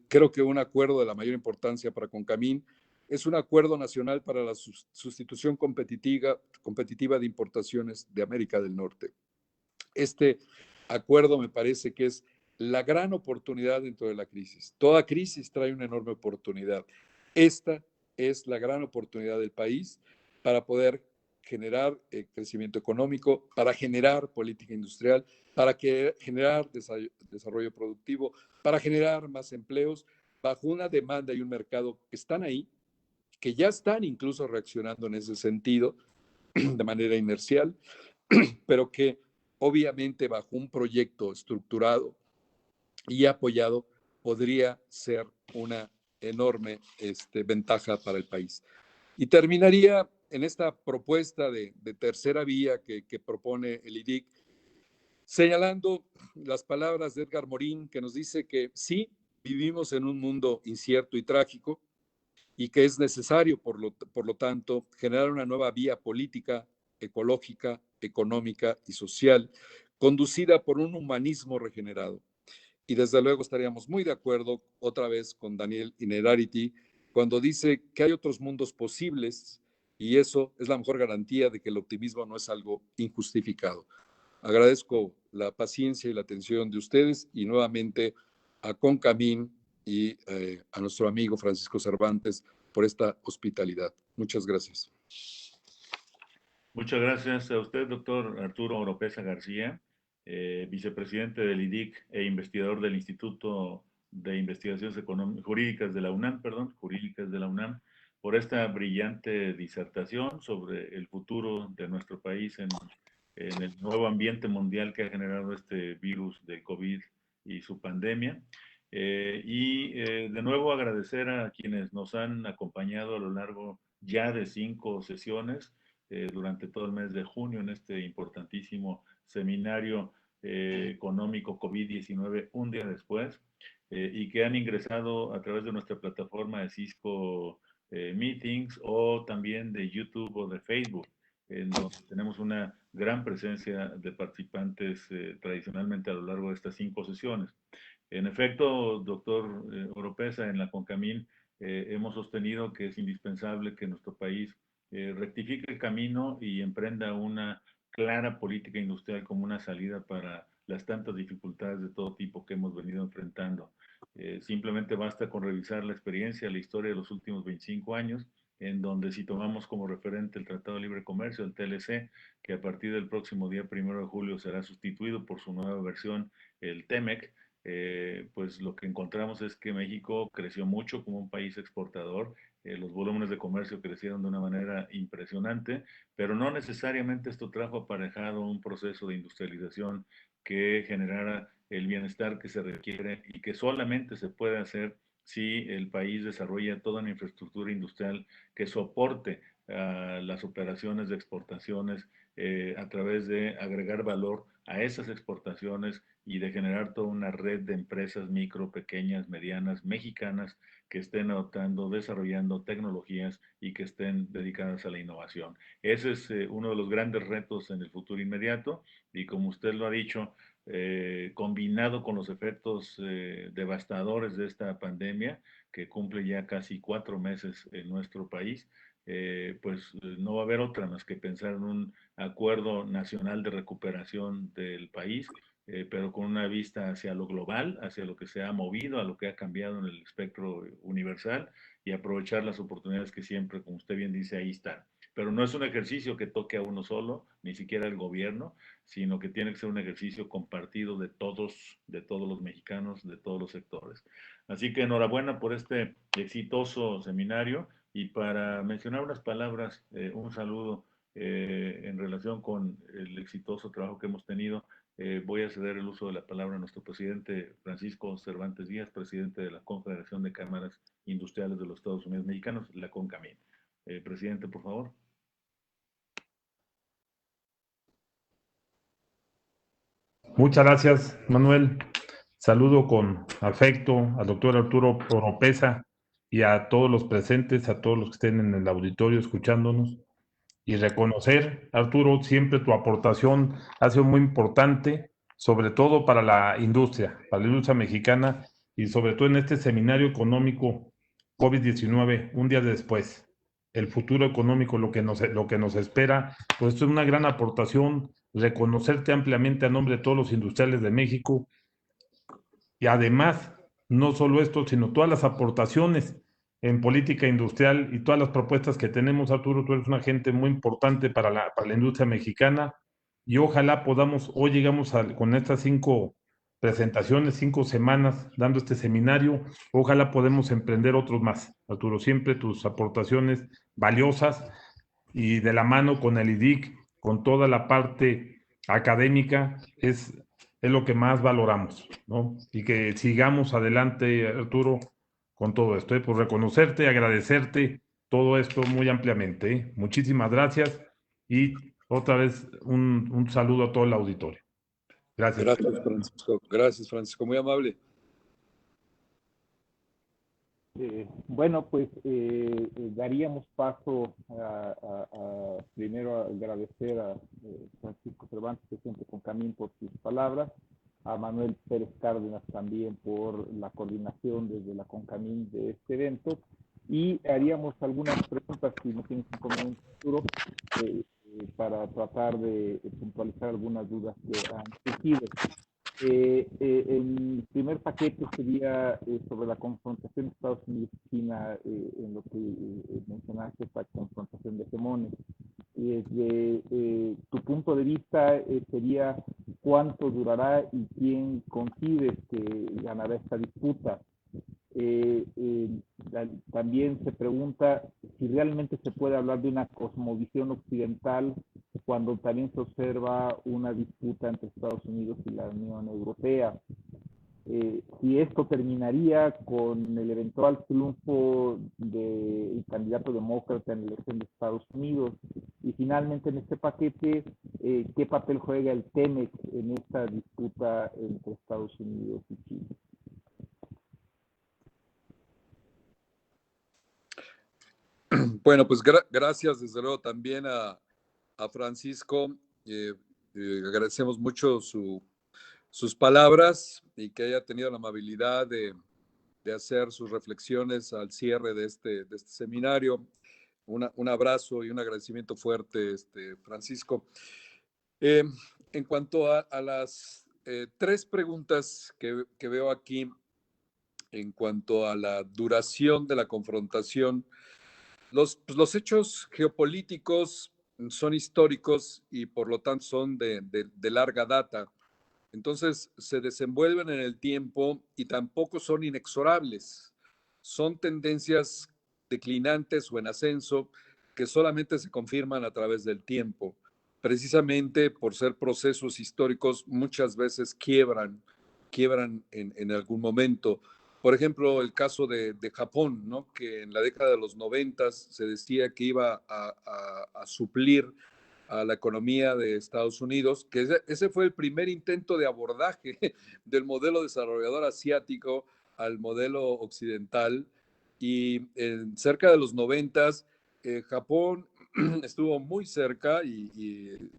creo que un acuerdo de la mayor importancia para Concamín es un acuerdo nacional para la sustitución competitiva de importaciones de América del Norte. Este acuerdo me parece que es la gran oportunidad dentro de la crisis. Toda crisis trae una enorme oportunidad. Esta es la gran oportunidad del país para poder generar crecimiento económico, para generar política industrial, para generar desarrollo productivo, para generar más empleos bajo una demanda y un mercado que están ahí, que ya están incluso reaccionando en ese sentido de manera inercial, pero que obviamente bajo un proyecto estructurado y apoyado podría ser una enorme ventaja para el país. Y terminaría en esta propuesta de tercera vía que propone el IDIC, señalando las palabras de Edgar Morin, que nos dice que sí, vivimos en un mundo incierto y trágico, y que es necesario, por lo tanto, generar una nueva vía política, ecológica, económica y social, conducida por un humanismo regenerado. Y desde luego estaríamos muy de acuerdo otra vez con Daniel Innerarity cuando dice que hay otros mundos posibles y eso es la mejor garantía de que el optimismo no es algo injustificado. Agradezco la paciencia y la atención de ustedes y nuevamente a Concamín y a nuestro amigo Francisco Cervantes por esta hospitalidad. Muchas gracias. Muchas gracias a usted, doctor Arturo Oropeza García, vicepresidente del IDIC e investigador del Instituto de Investigaciones Jurídicas de la UNAM, por esta brillante disertación sobre el futuro de nuestro país en el nuevo ambiente mundial que ha generado este virus de COVID y su pandemia. De nuevo agradecer a quienes nos han acompañado a lo largo ya de 5 sesiones durante todo el mes de junio en este importantísimo seminario económico COVID-19 un día después, y que han ingresado a través de nuestra plataforma de Cisco Meetings o también de YouTube o de Facebook, en donde tenemos una gran presencia de participantes tradicionalmente a lo largo de estas 5 sesiones. En efecto, doctor Oropesa, en la CONCAMIN hemos sostenido que es indispensable que nuestro país rectifique el camino y emprenda una clara política industrial como una salida para las tantas dificultades de todo tipo que hemos venido enfrentando. Simplemente basta con revisar la experiencia, la historia de los últimos 25 años, en donde si tomamos como referente el Tratado de Libre Comercio, el TLC, que a partir del próximo día 1 de julio será sustituido por su nueva versión, el TEMEC, pues lo que encontramos es que México creció mucho como un país exportador, los volúmenes de comercio crecieron de una manera impresionante, pero no necesariamente esto trajo aparejado un proceso de industrialización que generara el bienestar que se requiere y que solamente se puede hacer si el país desarrolla toda una infraestructura industrial que soporte las operaciones de exportaciones a través de agregar valor a esas exportaciones y de generar toda una red de empresas micro, pequeñas, medianas, mexicanas que estén adoptando, desarrollando tecnologías y que estén dedicadas a la innovación. Ese es uno de los grandes retos en el futuro inmediato y como usted lo ha dicho, combinado con los efectos devastadores de esta pandemia, que cumple ya casi 4 meses en nuestro país, pues no va a haber otra más que pensar en un acuerdo nacional de recuperación del país, pero con una vista hacia lo global, hacia lo que se ha movido, a lo que ha cambiado en el espectro universal y aprovechar las oportunidades que siempre, como usted bien dice, ahí están. Pero no es un ejercicio que toque a uno solo, ni siquiera el gobierno, sino que tiene que ser un ejercicio compartido de todos los mexicanos, de todos los sectores. Así que enhorabuena por este exitoso seminario y para mencionar unas palabras, un saludo en relación con el exitoso trabajo que hemos tenido. Voy a ceder el uso de la palabra a nuestro presidente Francisco Cervantes Díaz, presidente de la Confederación de Cámaras Industriales de los Estados Unidos Mexicanos, la CONCAMIN. Presidente, por favor. Muchas gracias, Manuel. Saludo con afecto al doctor Arturo Oropesa y a todos los presentes, a todos los que estén en el auditorio escuchándonos. Y reconocer, Arturo, siempre tu aportación ha sido muy importante, sobre todo para la industria mexicana y sobre todo en este seminario económico COVID-19, un día después. El futuro económico, lo que nos espera, pues esto es una gran aportación, reconocerte ampliamente a nombre de todos los industriales de México y además, no solo esto, sino todas las aportaciones en política industrial y todas las propuestas que tenemos, Arturo, tú eres una gente muy importante para la industria mexicana y ojalá podamos, hoy llegamos con estas 5 presentaciones, 5 semanas dando este seminario, ojalá podemos emprender otros más, Arturo, siempre tus aportaciones valiosas y de la mano con el IDIC, con toda la parte académica, es lo que más valoramos, ¿no? Y que sigamos adelante, Arturo, con todo esto, ¿eh? Pues reconocerte, agradecerte todo esto muy ampliamente, ¿eh? Muchísimas gracias y otra vez un saludo a todo el auditorio. Gracias. Gracias, Francisco. Gracias, Francisco. Muy amable. Bueno, pues daríamos paso a primero agradecer a Francisco Cervantes, presidente CONCAMIN, por sus palabras, a Manuel Pérez Cárdenas también por la coordinación desde la CONCAMIN de este evento, y haríamos algunas preguntas, si no tienes inconveniente, Arturo, para tratar de puntualizar algunas dudas que han surgido. El primer paquete sería sobre la confrontación de Estados Unidos y China, en lo que mencionaste, esta confrontación de hegemones. Desde tu punto de vista, sería cuánto durará y quién concibes que ganará esta disputa. También se pregunta si realmente se puede hablar de una cosmovisión occidental cuando también se observa una disputa entre Estados Unidos y la Unión Europea. Si esto terminaría con el eventual triunfo del candidato demócrata en la elección de Estados Unidos. Y finalmente en este paquete, ¿qué papel juega el TEMEC en esta disputa entre Estados Unidos y China? Bueno, pues gracias desde luego también a Francisco. Agradecemos mucho sus palabras y que haya tenido la amabilidad de hacer sus reflexiones al cierre de este seminario. Un abrazo y un agradecimiento fuerte, Francisco. En cuanto a las 3 preguntas que veo aquí, en cuanto a la duración de la confrontación, los hechos geopolíticos son históricos y por lo tanto son de larga data. Entonces se desenvuelven en el tiempo y tampoco son inexorables. Son tendencias declinantes o en ascenso que solamente se confirman a través del tiempo. Precisamente por ser procesos históricos, muchas veces quiebran en algún momento. Por ejemplo, el caso de Japón, ¿no? Que en la década de los 90 se decía que iba a suplir a la economía de Estados Unidos, que ese fue el primer intento de abordaje del modelo desarrollador asiático al modelo occidental. Y en cerca de los 90, Japón estuvo muy cerca de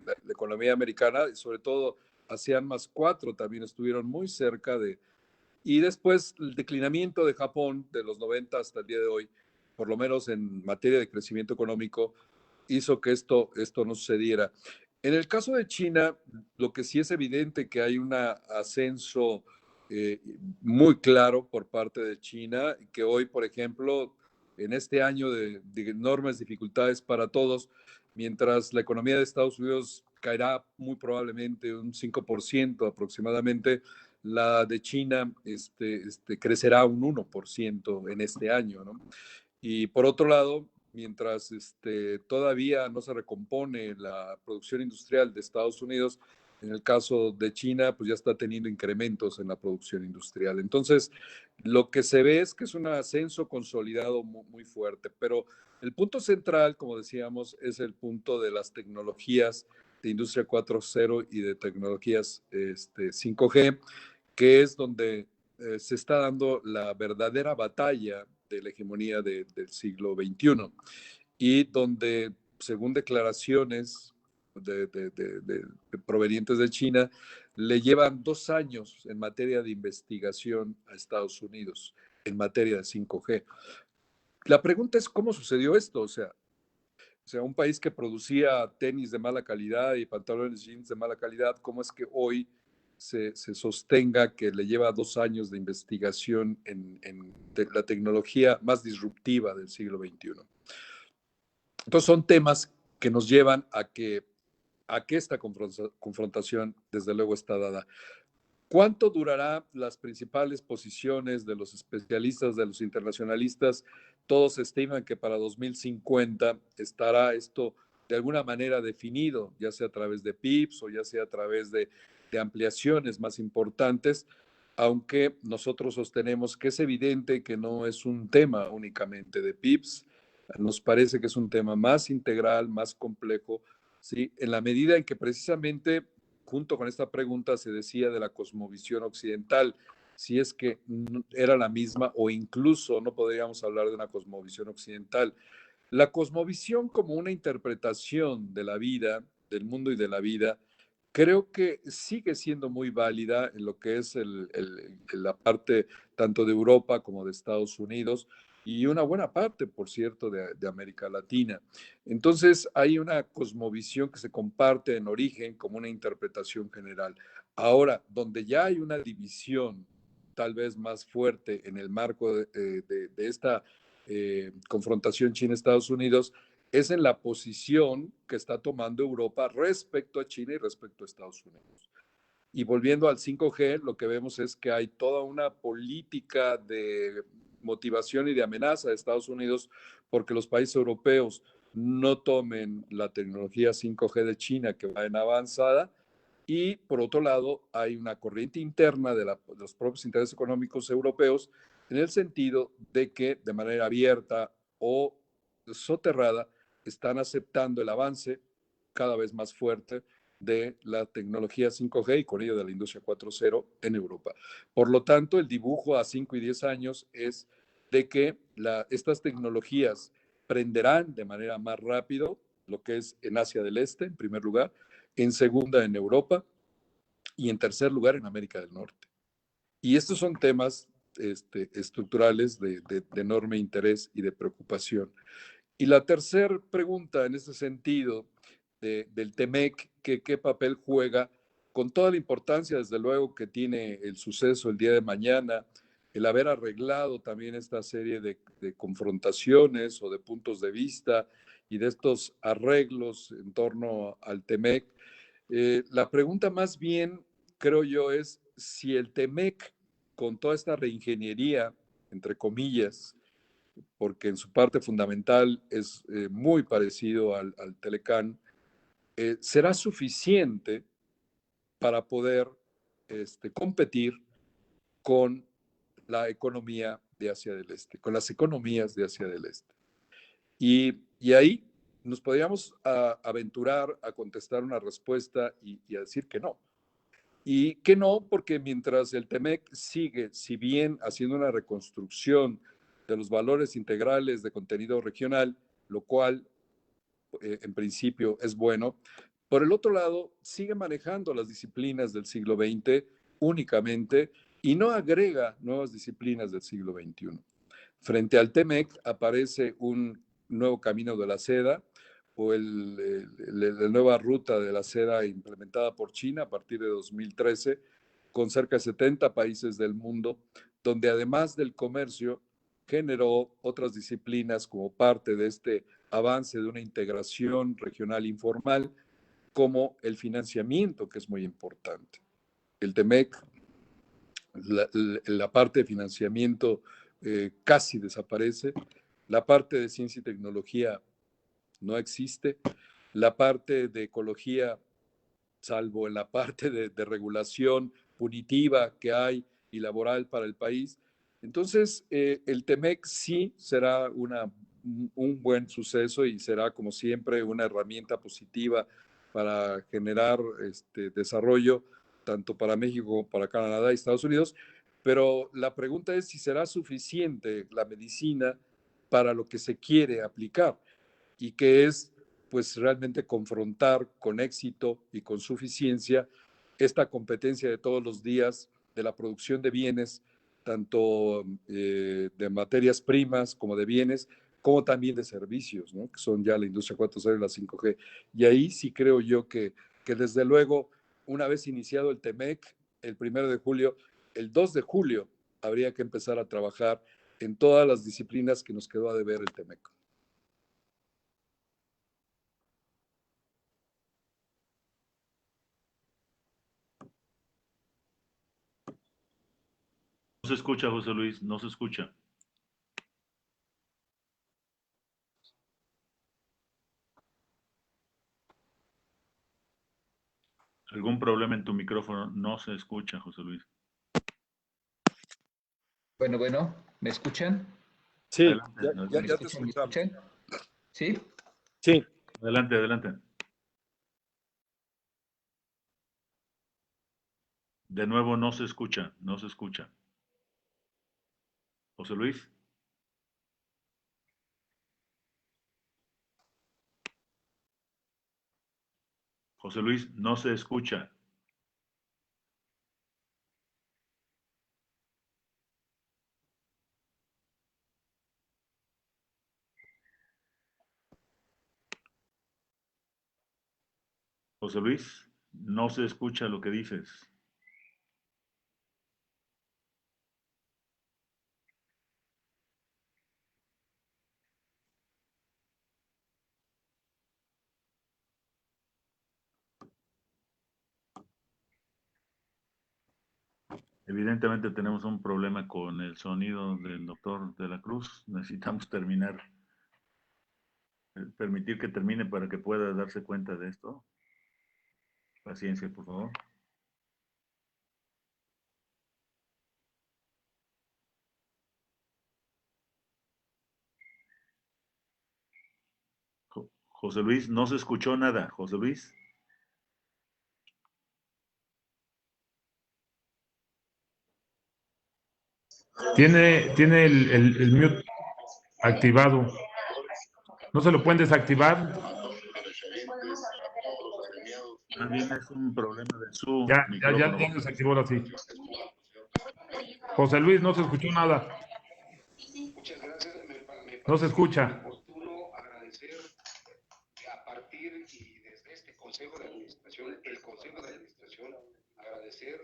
la economía americana, y sobre todo ASEAN más 4 también estuvieron muy cerca de. Y después el declinamiento de Japón de los 90 hasta el día de hoy, por lo menos en materia de crecimiento económico, hizo que esto no sucediera. En el caso de China, lo que sí es evidente que hay un ascenso muy claro por parte de China, que hoy, por ejemplo, en este año de enormes dificultades para todos, mientras la economía de Estados Unidos caerá muy probablemente un 5% aproximadamente, la de China crecerá un 1% en este año, ¿no? Y por otro lado, mientras todavía no se recompone la producción industrial de Estados Unidos, en el caso de China, pues ya está teniendo incrementos en la producción industrial. Entonces, lo que se ve es que es un ascenso consolidado muy fuerte, pero el punto central, como decíamos, es el punto de las tecnologías de Industria 4.0 y de tecnologías 5G, que es donde se está dando la verdadera batalla de la hegemonía del siglo XXI y donde, según declaraciones provenientes de China, le llevan 2 años en materia de investigación a Estados Unidos en materia de 5G. La pregunta es cómo sucedió esto, o sea, un país que producía tenis de mala calidad y pantalones jeans de mala calidad, ¿cómo es que hoy se sostenga que le lleva 2 años de investigación en la tecnología más disruptiva del siglo XXI? Entonces son temas que nos llevan a que esta confrontación desde luego está dada. ¿Cuánto durará las principales posiciones de los especialistas, de los internacionalistas? Todos estiman que para 2050 estará esto de alguna manera definido, ya sea a través de PIBs o ya sea a través de ampliaciones más importantes, aunque nosotros sostenemos que es evidente que no es un tema únicamente de PIBs, nos parece que es un tema más integral, más complejo, ¿sí? En la medida en que precisamente junto con esta pregunta se decía de la cosmovisión occidental, si es que era la misma o incluso no podríamos hablar de una cosmovisión occidental. La cosmovisión como una interpretación de la vida, del mundo y de la vida, creo que sigue siendo muy válida en lo que es la parte tanto de Europa como de Estados Unidos y una buena parte, por cierto, de América Latina. Entonces, hay una cosmovisión que se comparte en origen como una interpretación general. Ahora, donde ya hay una división tal vez más fuerte en el marco de esta confrontación China-Estados Unidos, es en la posición que está tomando Europa respecto a China y respecto a Estados Unidos. Y volviendo al 5G, lo que vemos es que hay toda una política de motivación y de amenaza de Estados Unidos porque los países europeos no tomen la tecnología 5G de China, que va en avanzada, y por otro lado hay una corriente interna de los propios intereses económicos europeos en el sentido de que de manera abierta o soterrada están aceptando el avance cada vez más fuerte de la tecnología 5G y con ello de la industria 4.0 en Europa. Por lo tanto, el dibujo a 5 y 10 años es de que estas tecnologías prenderán de manera más rápido, lo que es en Asia del Este, en primer lugar, en segunda en Europa y en tercer lugar en América del Norte. Y estos son temas estructurales de enorme interés y de preocupación. Y la tercera pregunta en este sentido del TEMEC, ¿qué papel juega? Con toda la importancia, desde luego, que tiene el suceso el día de mañana, el haber arreglado también esta serie de confrontaciones o de puntos de vista y de estos arreglos en torno al TEMEC. La pregunta más bien, creo yo, es si el TEMEC, con toda esta reingeniería, entre comillas, porque en su parte fundamental es muy parecido al Telecán, será suficiente para poder competir con la economía de Asia del Este, con las economías de Asia del Este. Y ahí nos podríamos aventurar a contestar una respuesta y a decir que no. Y que no, porque mientras el TEMEC sigue, si bien haciendo una reconstrucción de los valores integrales de contenido regional, lo cual en principio es bueno, por el otro lado, sigue manejando las disciplinas del siglo XX únicamente y no agrega nuevas disciplinas del siglo XXI. Frente al TEMEC aparece un nuevo camino de la seda o la nueva ruta de la seda implementada por China a partir de 2013, con cerca de 70 países del mundo, donde además del comercio generó otras disciplinas como parte de este avance de una integración regional informal, como el financiamiento, que es muy importante. El TEMEC, la parte de financiamiento casi desaparece, la parte de ciencia y tecnología no existe, la parte de ecología, salvo en la parte de regulación punitiva que hay y laboral para el país. Entonces, el TEMEC sí será un buen suceso y será, como siempre, una herramienta positiva para generar desarrollo tanto para México, para Canadá y Estados Unidos, pero la pregunta es si será suficiente la medicina para lo que se quiere aplicar y que es pues realmente confrontar con éxito y con suficiencia esta competencia de todos los días de la producción de bienes, tanto de materias primas como de bienes, como también de servicios, ¿no? Que son ya la industria 4.0 y la 5G. Y ahí sí creo yo que desde luego, una vez iniciado el TEMEC, el 1 de julio, el 2 de julio habría que empezar a trabajar en todas las disciplinas que nos quedó a deber el TEMEC. No se escucha, José Luis, no se escucha. ¿Algún problema en tu micrófono? No se escucha, José Luis. Bueno, ¿me escuchan? Sí, Adelante, ya adelante. te ¿Me escuchamos. escuchan? ¿Sí? Sí. Adelante, adelante. De nuevo, no se escucha, no se escucha. José Luis. José Luis, no se escucha. José Luis, no se escucha lo que dices. Evidentemente tenemos un problema con el sonido del doctor de la Cruz. Necesitamos terminar permitir que termine para que pueda darse cuenta de esto. Paciencia, por favor. José Luis, no se escuchó nada. José Luis. Tiene el mute activado. ¿No se lo pueden desactivar? También es un problema de su Ya micrófono. desactivó ahora sí. José Luis, no se escuchó nada. Muchas gracias. No se escucha. A partir y desde este Consejo de Administración, el Consejo de Administración, agradecer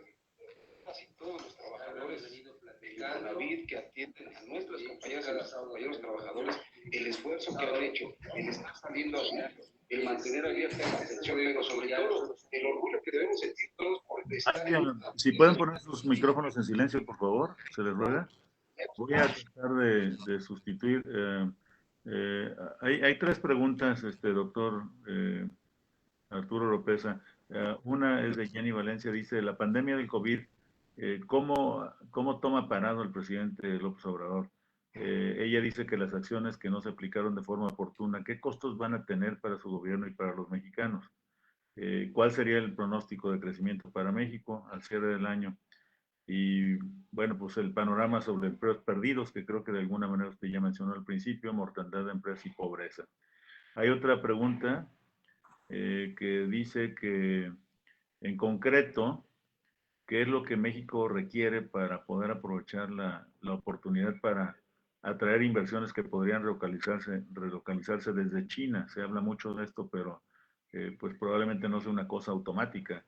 a casi todos los trabajadores de Infonavit que atienden a nuestras compañeras y a nuestros compañeros trabajadores, el esfuerzo que han hecho, el estar saliendo a hablar, el mantener abierta la atención, pero sobre todo el orgullo que debemos sentir todos por estar en... Si pueden poner sus micrófonos en silencio, por favor, se les ruega. Voy a tratar de sustituir. Hay tres preguntas, doctor Arturo Oropesa. Una es de Jenny Valencia, dice, la pandemia del COVID, ¿cómo toma parado el presidente López Obrador? Ella dice que las acciones que no se aplicaron de forma oportuna, ¿qué costos van a tener para su gobierno y para los mexicanos? ¿Cuál sería el pronóstico de crecimiento para México al cierre del año? Y bueno, pues el panorama sobre empleos perdidos, que creo que de alguna manera usted ya mencionó al principio, mortandad de empresas y pobreza. Hay otra pregunta que dice que, en concreto, ¿qué es lo que México requiere para poder aprovechar la oportunidad para atraer inversiones que podrían relocalizarse desde China? Se habla mucho de esto, pero pues probablemente no sea una cosa automática.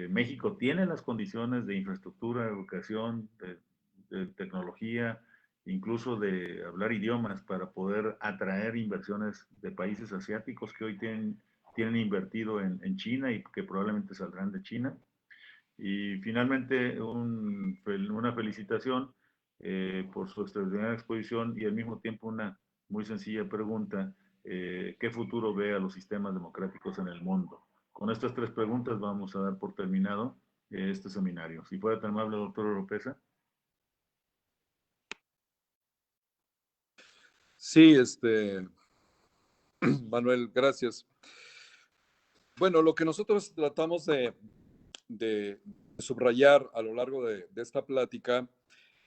México tiene las condiciones de infraestructura, educación, de tecnología, incluso de hablar idiomas para poder atraer inversiones de países asiáticos que hoy tienen invertido en China y que probablemente saldrán de China. Y finalmente, una felicitación por su extraordinaria exposición y al mismo tiempo una muy sencilla pregunta. ¿Qué futuro ve a los sistemas democráticos en el mundo? Con estas tres preguntas vamos a dar por terminado este seminario. Si fuera tan amable, doctor Oropesa. Sí, Manuel, gracias. Bueno, lo que nosotros tratamos de subrayar a lo largo de esta plática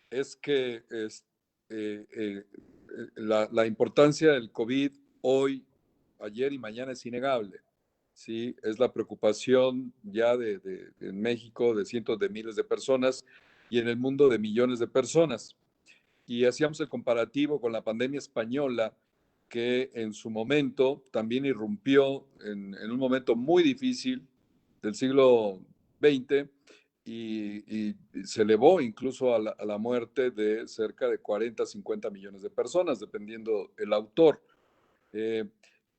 es que la importancia del COVID hoy, ayer y mañana es innegable. ¿Sí? Es la preocupación ya en México de cientos de miles de personas y en el mundo de millones de personas. Y hacíamos el comparativo con la pandemia española, que en su momento también irrumpió en un momento muy difícil del siglo XX y se elevó incluso a la muerte de cerca de 40, 50 millones de personas, dependiendo el autor.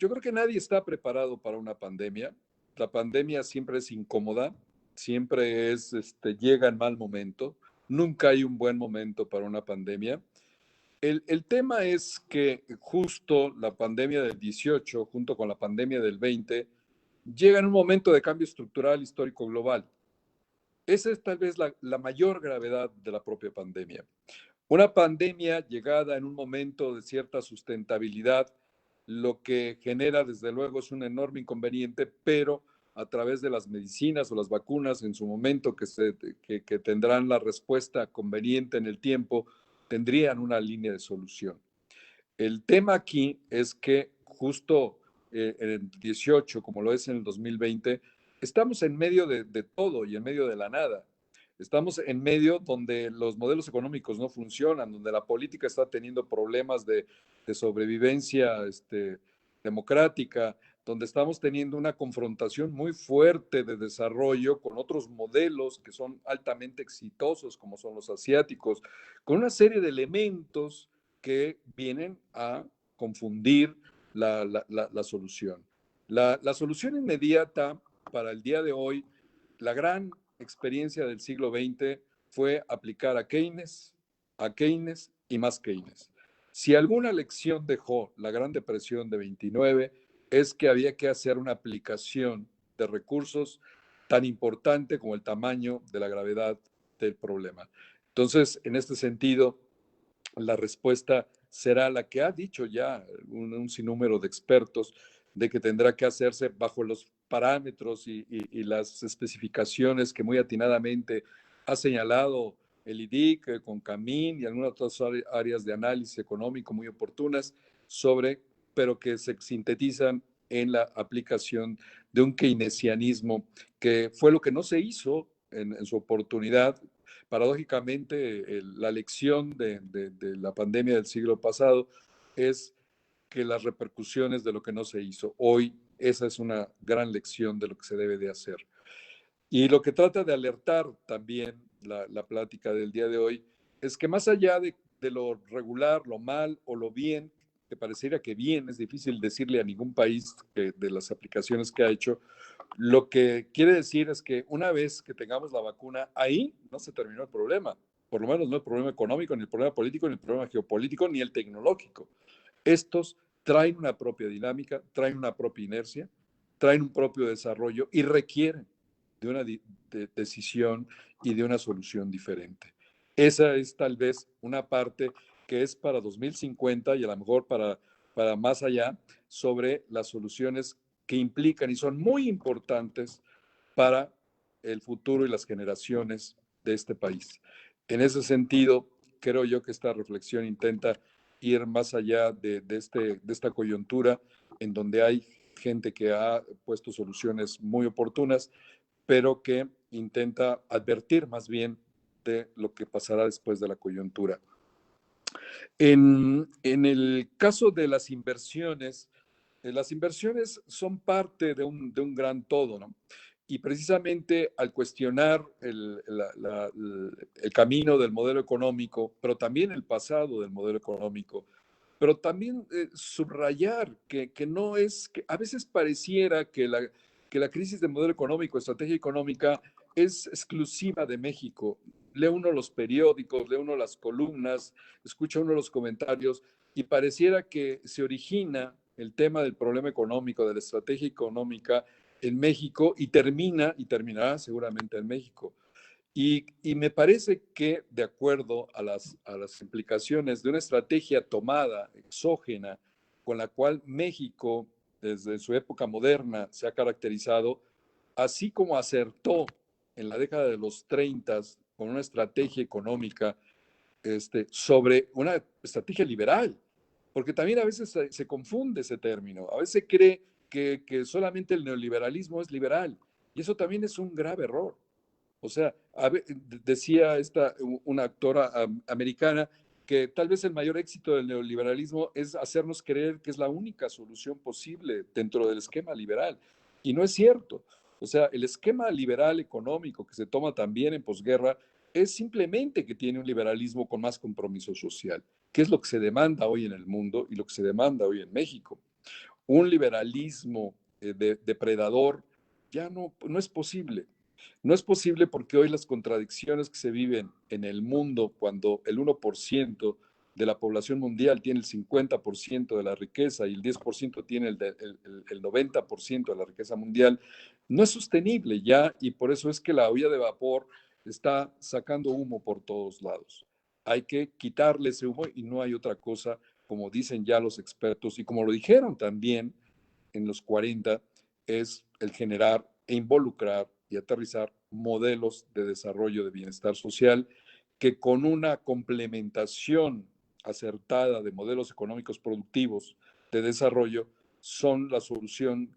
Yo creo que nadie está preparado para una pandemia. La pandemia siempre es incómoda, siempre llega en mal momento. Nunca hay un buen momento para una pandemia. El tema es que justo la pandemia del 18, junto con la pandemia del 20, llega en un momento de cambio estructural histórico global. Esa es tal vez la mayor gravedad de la propia pandemia. Una pandemia llegada en un momento de cierta sustentabilidad, lo que genera desde luego es un enorme inconveniente, pero a través de las medicinas o las vacunas en su momento que tendrán la respuesta conveniente en el tiempo, tendrían una línea de solución. El tema aquí es que justo en el 18, como lo es en el 2020, estamos en medio de todo y en medio de la nada. Estamos en medio donde los modelos económicos no funcionan, donde la política está teniendo problemas de sobrevivencia democrática, donde estamos teniendo una confrontación muy fuerte de desarrollo con otros modelos que son altamente exitosos, como son los asiáticos, con una serie de elementos que vienen a confundir la solución. La solución inmediata para el día de hoy, la gran experiencia del siglo XX fue aplicar a Keynes y más Keynes. Si alguna lección dejó la Gran Depresión de 29, es que había que hacer una aplicación de recursos tan importante como el tamaño de la gravedad del problema. Entonces, en este sentido, la respuesta será la que ha dicho ya un sinnúmero de expertos, de que tendrá que hacerse bajo los parámetros y las especificaciones que muy atinadamente ha señalado el IDIC con Camín y algunas otras áreas de análisis económico muy oportunas sobre, pero que se sintetizan en la aplicación de un keynesianismo, que fue lo que no se hizo en su oportunidad. Paradójicamente, la lección de la pandemia del siglo pasado es que las repercusiones de lo que no se hizo. Hoy esa es una gran lección de lo que se debe de hacer. Y lo que trata de alertar también la plática del día de hoy es que más allá de lo regular, lo mal o lo bien, que pareciera que bien, es difícil decirle a ningún país de las aplicaciones que ha hecho, lo que quiere decir es que una vez que tengamos la vacuna, ahí no se terminó el problema. Por lo menos no el problema económico, ni el problema político, ni el problema geopolítico, ni el tecnológico. Estos traen una propia dinámica, traen una propia inercia, traen un propio desarrollo y requieren de una decisión y de una solución diferente. Esa es tal vez una parte que es para 2050 y a lo mejor para más allá sobre las soluciones que implican y son muy importantes para el futuro y las generaciones de este país. En ese sentido, creo yo que esta reflexión intenta ir más allá de esta coyuntura en donde hay gente que ha puesto soluciones muy oportunas, pero que intenta advertir más bien de lo que pasará después de la coyuntura. En el caso de las inversiones son parte de un gran todo, ¿no? Y precisamente al cuestionar el camino del modelo económico, pero también el pasado del modelo económico, pero también subrayar que no es, que a veces pareciera que la crisis del modelo económico, estrategia económica, es exclusiva de México. Lee uno los periódicos, lee uno las columnas, escucha uno los comentarios y pareciera que se origina el tema del problema económico, de la estrategia económica en México y terminará seguramente en México. Y me parece que, de acuerdo a las implicaciones de una estrategia tomada, exógena, con la cual México, desde su época moderna, se ha caracterizado, así como acertó en la década de los 30 con una estrategia económica sobre una estrategia liberal, porque también a veces se confunde ese término, a veces se cree que solamente el neoliberalismo es liberal, y eso también es un grave error. O sea, decía una actora americana que tal vez el mayor éxito del neoliberalismo es hacernos creer que es la única solución posible dentro del esquema liberal. Y no es cierto. O sea, el esquema liberal económico que se toma también en posguerra es simplemente que tiene un liberalismo con más compromiso social, que es lo que se demanda hoy en el mundo y lo que se demanda hoy en México. Un liberalismo depredador ya no es posible. No es posible porque hoy las contradicciones que se viven en el mundo, cuando el 1% de la población mundial tiene el 50% de la riqueza y el 10% tiene el 90% de la riqueza mundial, no es sostenible ya, y por eso es que la olla de vapor está sacando humo por todos lados. Hay que quitarle ese humo y no hay otra cosa, como dicen ya los expertos y como lo dijeron también en los 40, es el generar e involucrar y aterrizar modelos de desarrollo de bienestar social que con una complementación acertada de modelos económicos productivos de desarrollo son la solución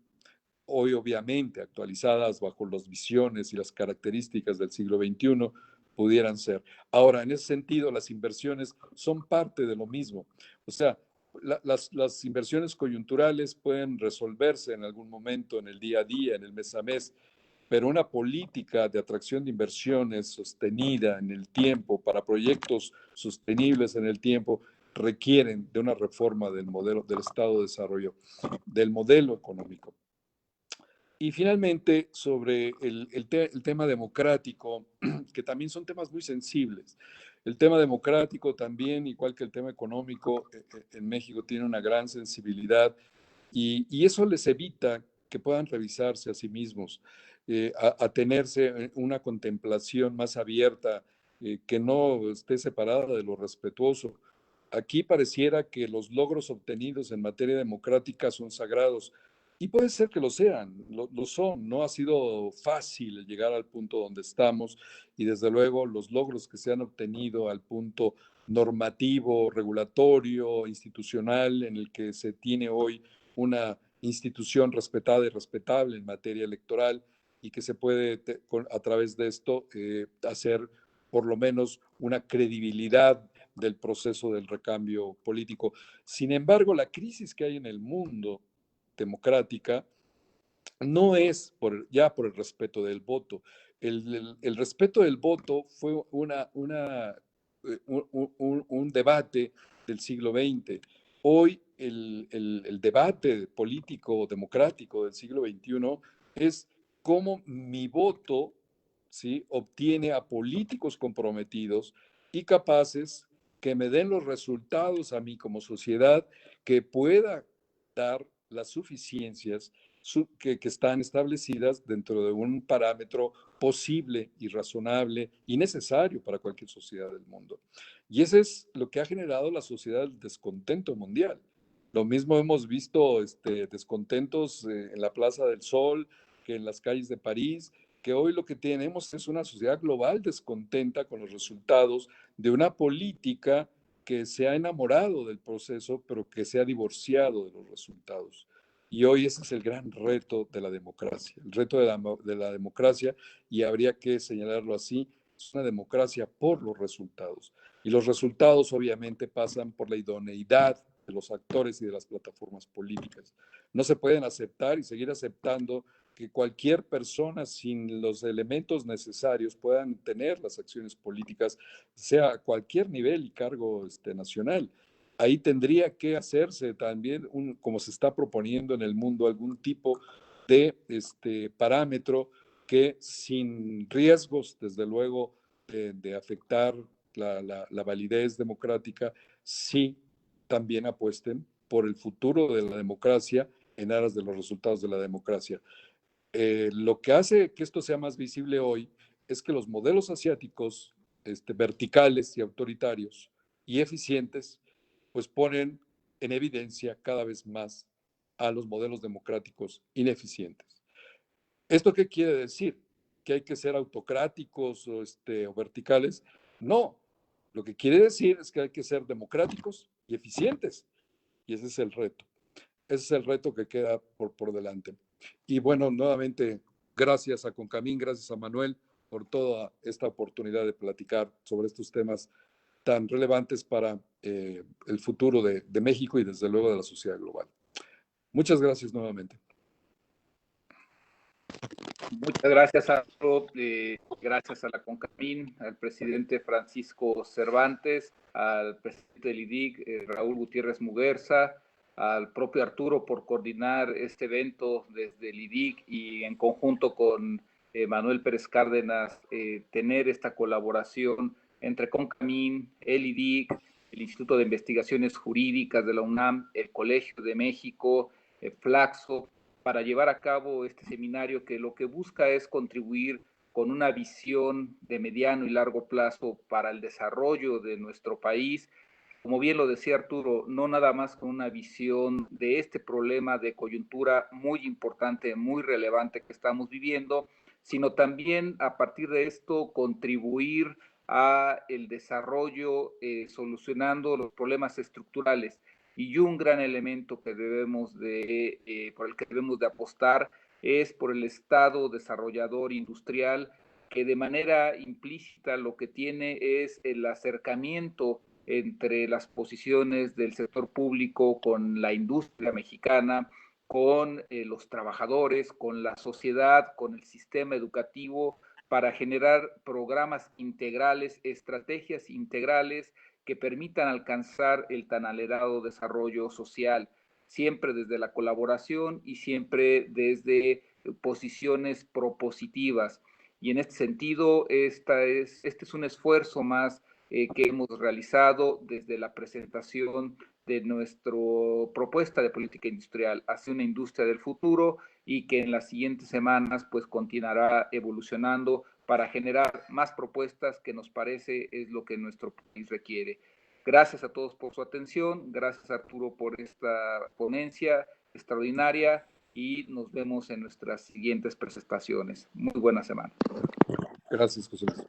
hoy obviamente actualizadas bajo las visiones y las características del siglo XXI pudieran ser. Ahora, en ese sentido, las inversiones son parte de lo mismo. O sea, las inversiones coyunturales pueden resolverse en algún momento, en el día a día, en el mes a mes, pero una política de atracción de inversiones sostenida en el tiempo para proyectos sostenibles en el tiempo requieren de una reforma del modelo del Estado de Desarrollo, del modelo económico. Y finalmente, sobre el tema democrático, que también son temas muy sensibles. El tema democrático también, igual que el tema económico, en México tiene una gran sensibilidad y eso les evita que puedan revisarse a sí mismos, a tenerse una contemplación más abierta, que no esté separada de lo respetuoso. Aquí pareciera que los logros obtenidos en materia democrática son sagrados. Y puede ser que lo sean, lo son. No ha sido fácil llegar al punto donde estamos y desde luego los logros que se han obtenido al punto normativo, regulatorio, institucional, en el que se tiene hoy una institución respetada y respetable en materia electoral y que se puede a través de esto hacer por lo menos una credibilidad del proceso del recambio político. Sin embargo, la crisis que hay en el mundo democrática no es ya por el respeto del voto. El respeto del voto fue un debate del siglo XX. Hoy el debate político democrático del siglo XXI es cómo mi voto, ¿sí?, obtiene a políticos comprometidos y capaces que me den los resultados a mí como sociedad, que pueda dar las suficiencias que están establecidas dentro de un parámetro posible y razonable y necesario para cualquier sociedad del mundo. Y ese es lo que ha generado la sociedad del descontento mundial. Lo mismo hemos visto descontentos en la Plaza del Sol, que en las calles de París, que hoy lo que tenemos es una sociedad global descontenta con los resultados de una política que se ha enamorado del proceso, pero que se ha divorciado de los resultados. Y hoy ese es el gran reto de la democracia. El reto de la democracia, y habría que señalarlo así, es una democracia por los resultados. Y los resultados obviamente pasan por la idoneidad de los actores y de las plataformas políticas. No se pueden aceptar y seguir aceptando que cualquier persona sin los elementos necesarios puedan tener las acciones políticas, sea a cualquier nivel y cargo nacional. Ahí tendría que hacerse también, como se está proponiendo en el mundo, algún tipo de parámetro que sin riesgos, desde luego, de afectar la validez democrática, sí también apuesten por el futuro de la democracia en aras de los resultados de la democracia. Lo que hace que esto sea más visible hoy es que los modelos asiáticos verticales y autoritarios y eficientes pues ponen en evidencia cada vez más a los modelos democráticos ineficientes. ¿Esto qué quiere decir? ¿Que hay que ser autocráticos o verticales? No. Lo que quiere decir es que hay que ser democráticos y eficientes. Y ese es el reto. Ese es el reto que queda por delante. Y bueno, nuevamente, gracias a Concamín, gracias a Manuel por toda esta oportunidad de platicar sobre estos temas tan relevantes para el futuro de México y desde luego de la sociedad global. Muchas gracias nuevamente. Muchas gracias, Arturo. Gracias a la CONCAMIN, al presidente Francisco Cervantes, al presidente del IDIC, Raúl Gutiérrez Muguerza, al propio Arturo por coordinar este evento desde el IDIC y en conjunto con Manuel Pérez Cárdenas, tener esta colaboración entre CONCAMIN, el IDIC, el Instituto de Investigaciones Jurídicas de la UNAM, el Colegio de México, Flaxo, para llevar a cabo este seminario que lo que busca es contribuir con una visión de mediano y largo plazo para el desarrollo de nuestro país. Como bien lo decía Arturo, no nada más con una visión de este problema de coyuntura muy importante, muy relevante que estamos viviendo, sino también a partir de esto contribuir a el desarrollo solucionando los problemas estructurales. Y un gran elemento que por el que debemos de apostar es por el Estado desarrollador industrial, que de manera implícita lo que tiene es el acercamiento entre las posiciones del sector público con la industria mexicana, con los trabajadores, con la sociedad, con el sistema educativo, para generar programas integrales, estrategias integrales que permitan alcanzar el tan anhelado desarrollo social, siempre desde la colaboración y siempre desde posiciones propositivas. Y en este sentido, este es un esfuerzo más que hemos realizado desde la presentación de nuestra propuesta de política industrial hacia una industria del futuro, y que en las siguientes semanas pues continuará evolucionando para generar más propuestas, que nos parece es lo que nuestro país requiere. Gracias a todos por su atención, gracias Arturo por esta ponencia extraordinaria, y nos vemos en nuestras siguientes presentaciones. Muy buena semana. Gracias, José Luis.